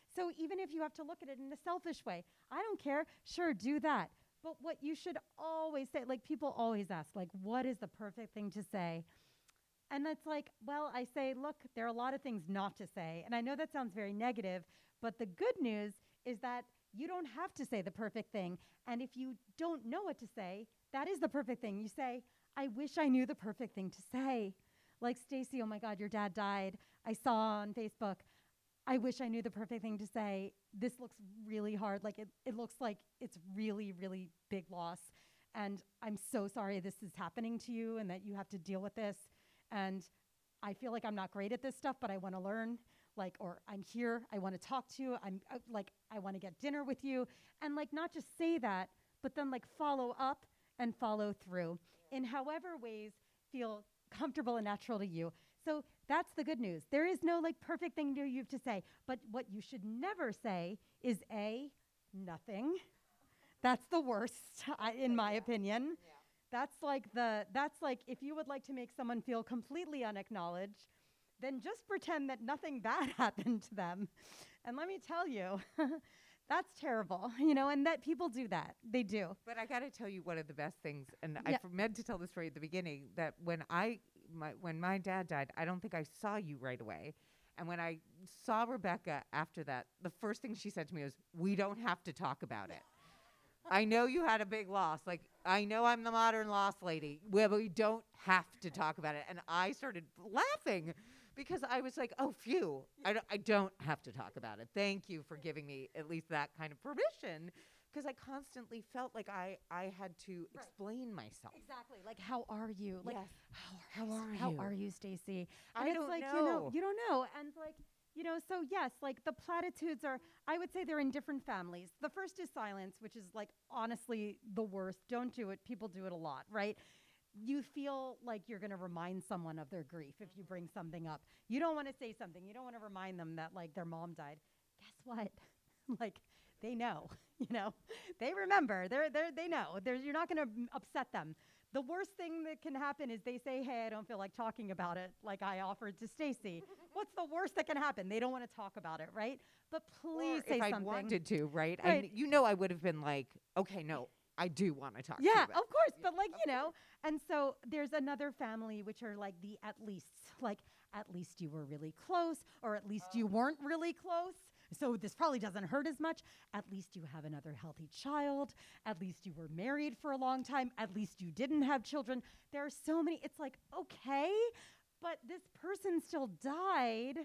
So even if you have to look at it in a selfish way, I don't care. Sure, do that. But what you should always say, like people always ask, like, what is the perfect thing to say? And it's like, well, I say, look, there are a lot of things not to say. And I know that sounds very negative, but the good news is that you don't have to say the perfect thing. And if you don't know what to say, that is the perfect thing. You say, I wish I knew the perfect thing to say. Like, Stacy, oh my God, your dad died. I saw on Facebook. I wish I knew the perfect thing to say. This looks really hard. Like, it looks like it's really, really big loss. And I'm so sorry this is happening to you and that you have to deal with this. And I feel like I'm not great at this stuff, but I want to learn. Or I'm here. I want to talk to you. I want to get dinner with you. And not just say that, but then follow up and follow through in however ways feel comfortable and natural to you. So that's the good news. There is no like perfect thing you have to say. But what you should never say is nothing. That's the worst, in my opinion. Yeah. That's like if you would like to make someone feel completely unacknowledged, then just pretend that nothing bad happened to them. And let me tell you, that's terrible, and that people do that. They do. But I got to tell you one of the best things, and Yeah. I meant to tell this story at the beginning, that when my dad died, I don't think I saw you right away. And when I saw Rebecca after that, the first thing she said to me was, "We don't have to talk about it. I know you had a big loss. Like, I know I'm the modern loss lady. Well, we don't have to talk about it." And I started laughing because I was like, "Oh, phew. I don't have to talk about it. Thank you for giving me at least that kind of permission." Because I constantly felt like I had to explain myself. Exactly. Like, how are you? Like, Yes. how are you, Stacy? I And it's don't like, know. you don't know. And like, so yes, like the platitudes are, I would say they're in different families. The first is silence, which is like honestly the worst. Don't do it. People do it a lot, right? You feel like you're going to remind someone of their grief if you bring something up. You don't want to say something. You don't want to remind them that like their mom died. Guess what? Like they know, they remember. They know. You're not going to upset them. The worst thing that can happen is they say, "Hey, I don't feel like talking about it," like I offered to Stacy. What's the worst that can happen? They don't want to talk about it, right? But please say if I something. wanted to, right? Right. I would have been like, "Okay, no, I do want to talk to you Yeah, about of course. But like, and so there's another family, which are like the at least, like at least you were really close, or at least you weren't really close. So this probably doesn't hurt as much. At least you have another healthy child. At least you were married for a long time. At least you didn't have children. There are so many. It's like, okay, but this person still died.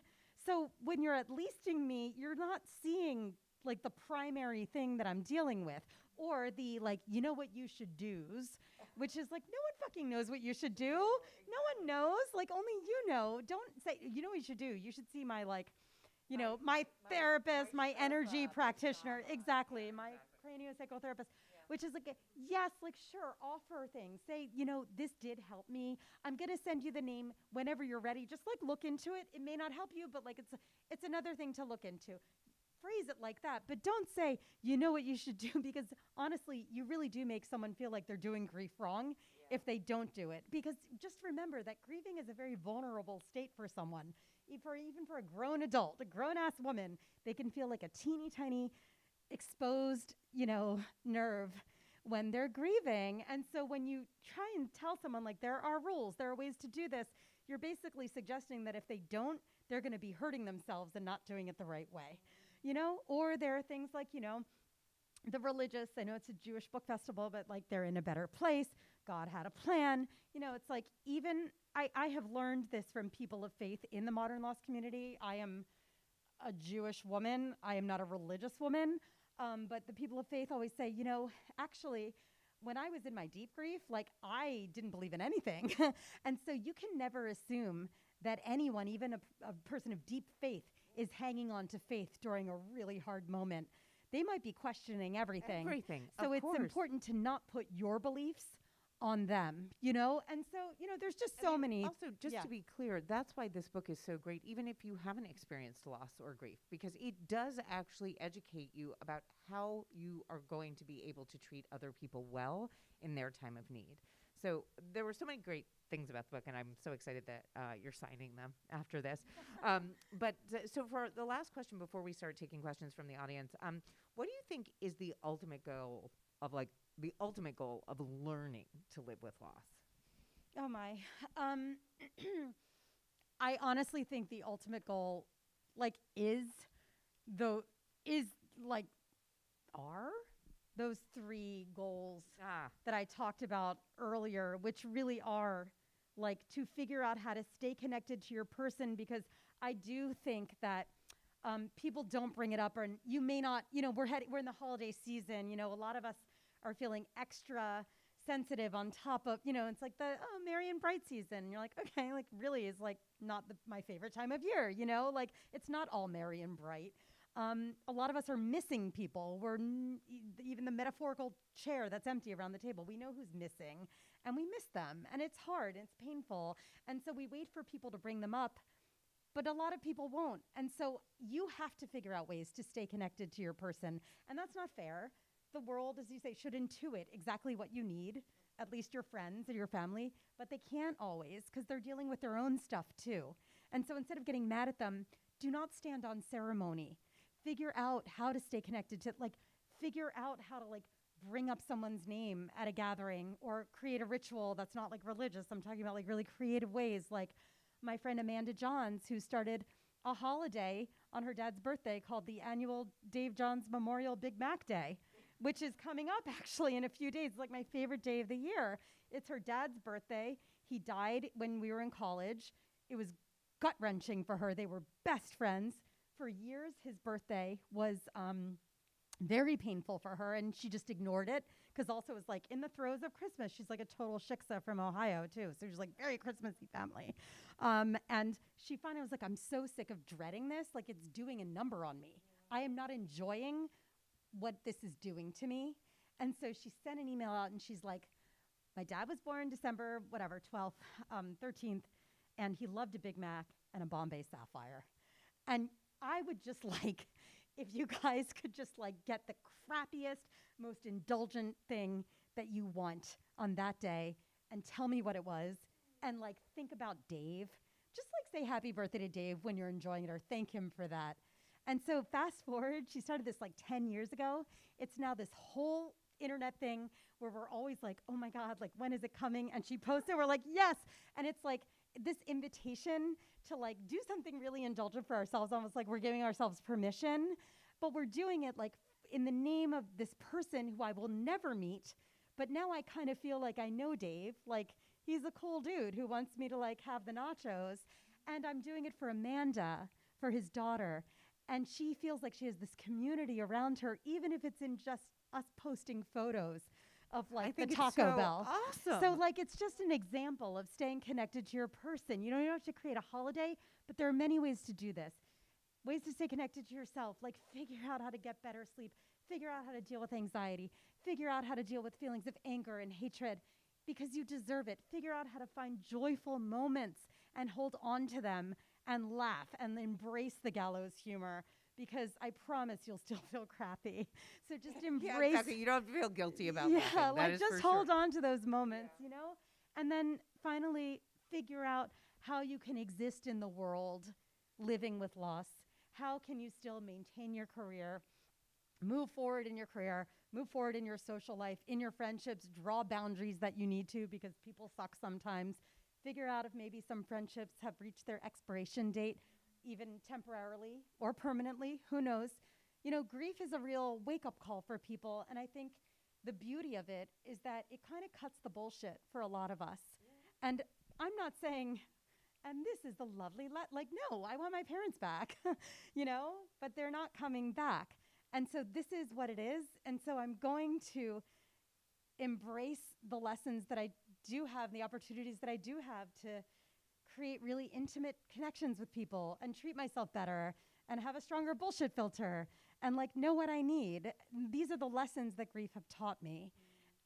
So when you're at leasting me, you're not seeing like the primary thing that I'm dealing with, or the like, what you should do's, which is like, no one fucking knows what you should do. No one knows. Like only you know. Don't say, what you should do. You should see my like, my therapist, my energy practitioner, exactly, my craniopsychotherapist, which is like, yes, like sure, offer things. Say, this did help me. I'm gonna send you the name whenever you're ready. Just like look into it. It may not help you, but like it's another thing to look into. Phrase it like that, but don't say, what you should do, because honestly, you really do make someone feel like they're doing grief wrong if they don't do it. Because just remember that grieving is a very vulnerable state for someone. Even for a grown adult, a grown-ass woman, they can feel like a teeny tiny exposed, nerve when they're grieving. And so when you try and tell someone like there are rules, there are ways to do this, you're basically suggesting that if they don't, they're going to be hurting themselves and not doing it the right way. Or there are things like, the religious, I know it's a Jewish book festival, but like they're in a better place. God had a plan. It's like even I have learned this from people of faith in the modern loss community. I am a Jewish woman. I am not a religious woman. But the people of faith always say, actually, when I was in my deep grief, like I didn't believe in anything. And so you can never assume that anyone, even a person of deep faith, is hanging on to faith during a really hard moment. They might be questioning everything. So it's important to not put your beliefs on them, And so, there's just so many. Also, just to be clear, that's why this book is so great, even if you haven't experienced loss or grief, because it does actually educate you about how you are going to be able to treat other people well in their time of need. So there were so many great things about the book, and I'm so excited that you're signing them after this. So for the last question before we start taking questions from the audience, what do you think is the ultimate goal of learning to live with loss? Oh my. I honestly think the ultimate goal is those three goals that I talked about earlier, which really are like to figure out how to stay connected to your person, because I do think that people don't bring it up, or you may not, we're in the holiday season, a lot of us are feeling extra sensitive on top of, it's like the merry and bright season. You're like, okay, like really is like not my favorite time of year, like it's not all merry and bright. A lot of us are missing people. Even the metaphorical chair that's empty around the table, we know who's missing, and we miss them, and it's hard, and it's painful, and so we wait for people to bring them up, but a lot of people won't, and so you have to figure out ways to stay connected to your person, and that's not fair. The world, as you say, should intuit exactly what you need, at least your friends or your family, but they can't always because they're dealing with their own stuff too. And so instead of getting mad at them, do not stand on ceremony. Figure out how to stay connected to, figure out how to, bring up someone's name at a gathering or create a ritual that's not, religious. I'm talking about, really creative ways. Like my friend Amanda Johns, who started a holiday on her dad's birthday called the annual Dave Johns Memorial Big Mac Day, which is coming up actually in a few days. It's my favorite day of the year. It's her dad's birthday. He died when we were in college. It was gut-wrenching for her. They were best friends. For years, his birthday was very painful for her, and she just ignored it because also it was in the throes of Christmas. She's a total shiksa from Ohio, too. So she's very Christmassy family. And she finally was I'm so sick of dreading this. It's doing a number on me. I am not enjoying what this is doing to me. And so she sent an email out, and she's like, my dad was born December, 12th, 13th, and he loved a Big Mac and a Bombay Sapphire. And I would just if you guys could just get the crappiest, most indulgent thing that you want on that day and tell me what it was and think about Dave. Just say happy birthday to Dave when you're enjoying it or thank him for that. And so fast forward, she started this 10 years ago. It's now this whole internet thing where we're always oh my God, when is it coming? And she posts it, we're yes. And it's this invitation to do something really indulgent for ourselves, almost we're giving ourselves permission, but we're doing it in the name of this person who I will never meet. But now I kind of feel I know Dave, he's a cool dude who wants me to have the nachos. And I'm doing it for Amanda, for his daughter. And she feels she has this community around her, even if it's in just us posting photos of the Taco Bell. Awesome. So it's just an example of staying connected to your person. You don't have to create a holiday, but there are many ways to do this. Ways to stay connected to yourself, figure out how to get better sleep, figure out how to deal with anxiety, figure out how to deal with feelings of anger and hatred because you deserve it. Figure out how to find joyful moments and hold on to them and laugh and embrace the gallows humor. Because I promise you'll still feel crappy. So just embrace. Yeah, exactly. You don't feel guilty about laughing. Yeah, just hold on to those moments, And then finally figure out how you can exist in the world living with loss. How can you still maintain your career, move forward in your career, move forward in your social life, in your friendships, draw boundaries that you need to because people suck sometimes. Figure out if maybe some friendships have reached their expiration date, even temporarily or permanently, who knows? Grief is a real wake-up call for people, and I think the beauty of it is that it kind of cuts the bullshit for a lot of us. Yeah. And I'm not saying, and this is the lovely, no, I want my parents back, but they're not coming back. And so this is what it is, and so I'm going to embrace the lessons that I do have, the opportunities that I do have to create really intimate connections with people and treat myself better and have a stronger bullshit filter and know what I need. These are the lessons that grief have taught me.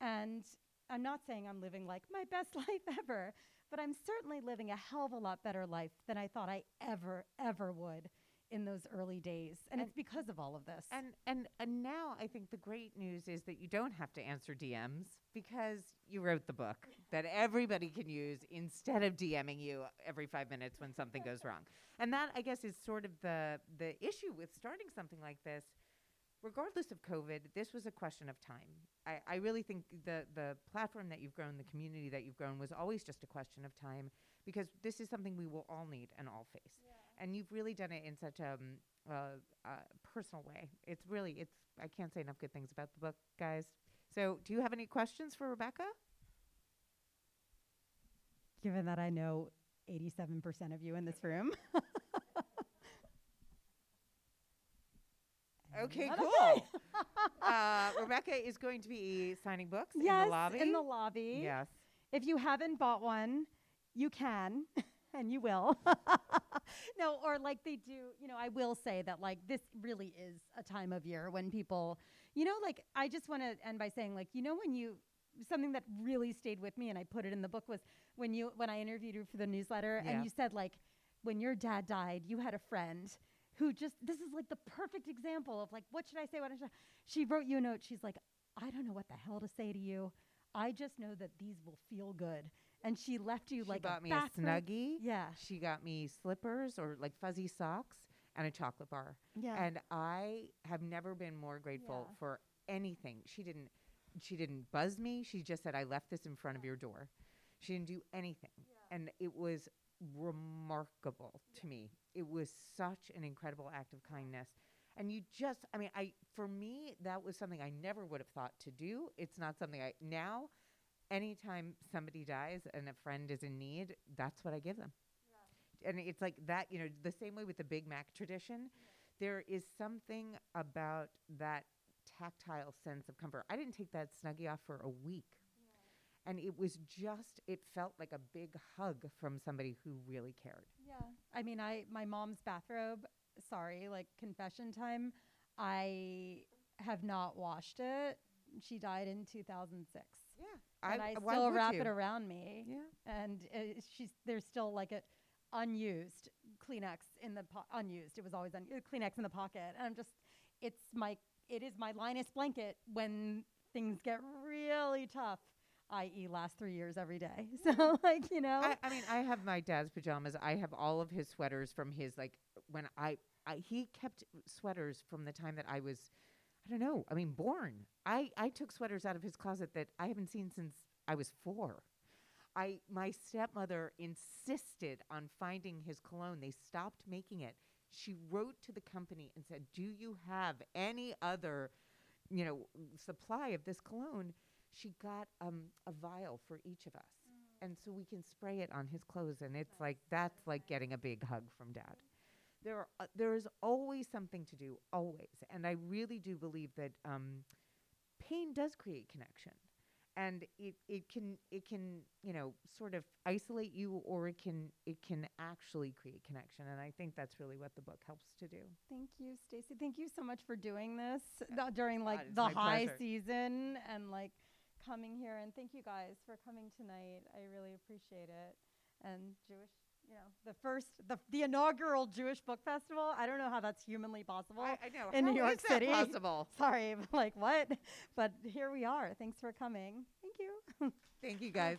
And I'm not saying I'm living my best life ever, but I'm certainly living a hell of a lot better life than I thought I ever would in those early days. And it's because of all of this. And now I think the great news is that you don't have to answer DMs because you wrote the book that everybody can use instead of DMing you every 5 minutes when something goes wrong. And that, I guess, is sort of the issue with starting something like this. Regardless of COVID, this was a question of time. I really think the platform that you've grown, the community that you've grown was always just a question of time because this is something we will all need and all face. Yeah. And you've really done it in such a personal way. I can't say enough good things about the book, guys. So do you have any questions for Rebecca? Given that I know 87% of you in this room. Okay, cool. Rebecca is going to be signing books in the lobby. In the lobby. Yes. If you haven't bought one, you can. and you will. No, or like they do, I will say that like this really is a time of year when people, like I just want to end by saying like, something that really stayed with me and I put it in the book was when I interviewed you for the newsletter and you said like, when your dad died, you had a friend who this is like the perfect example of like, what should I say? She wrote you a note. She's like, I don't know what the hell to say to you. I just know that these will feel good. And she left you like a Snuggie. Yeah. She got me slippers or like fuzzy socks and a chocolate bar. Yeah. And I have never been more grateful for anything. She didn't buzz me. She just said, I left this in front of your door. She didn't do anything. Yeah. And it was remarkable to me. It was such an incredible act of kindness. And for me, that was something I never would have thought to do. It's not something now, anytime somebody dies and a friend is in need, that's what I give them. Yeah. And it's like that, the same way with the Big Mac tradition, there is something about that tactile sense of comfort. I didn't take that Snuggie off for a week. Yeah. And it felt like a big hug from somebody who really cared. Yeah. I mean, my mom's bathrobe, like confession time, I have not washed it. She died in 2006. Yeah. And I still wrap it around me. Yeah. And there's still like a unused Kleenex in the unused. It was always Kleenex in the pocket. And it is my Linus blanket when things get really tough, i.e. last 3 years every day. So like, I mean, I have my dad's pajamas. I have all of his sweaters from his, like, when he kept sweaters from the time that I was, born. I took sweaters out of his closet that I haven't seen since I was 4. My stepmother insisted on finding his cologne. They stopped making it. She wrote to the company and said, do you have any other, supply of this cologne? She got a vial for each of us. And so we can spray it on his clothes. And it's that's like getting a big hug from Dad. There is always something to do, always. And I really do believe that pain does create connection. And it can sort of isolate you, or it can actually create connection. And I think that's really what the book helps to do. Thank you, Stacy. Thank you so much for doing this during like the high season and like coming here. And thank you guys for coming tonight. I really appreciate it. And Jewish, the inaugural Jewish Book Festival. I don't know how that's humanly possible. I know. In New York City. Possible? Sorry, like what? But here we are. Thanks for coming. Thank you. Thank you, guys.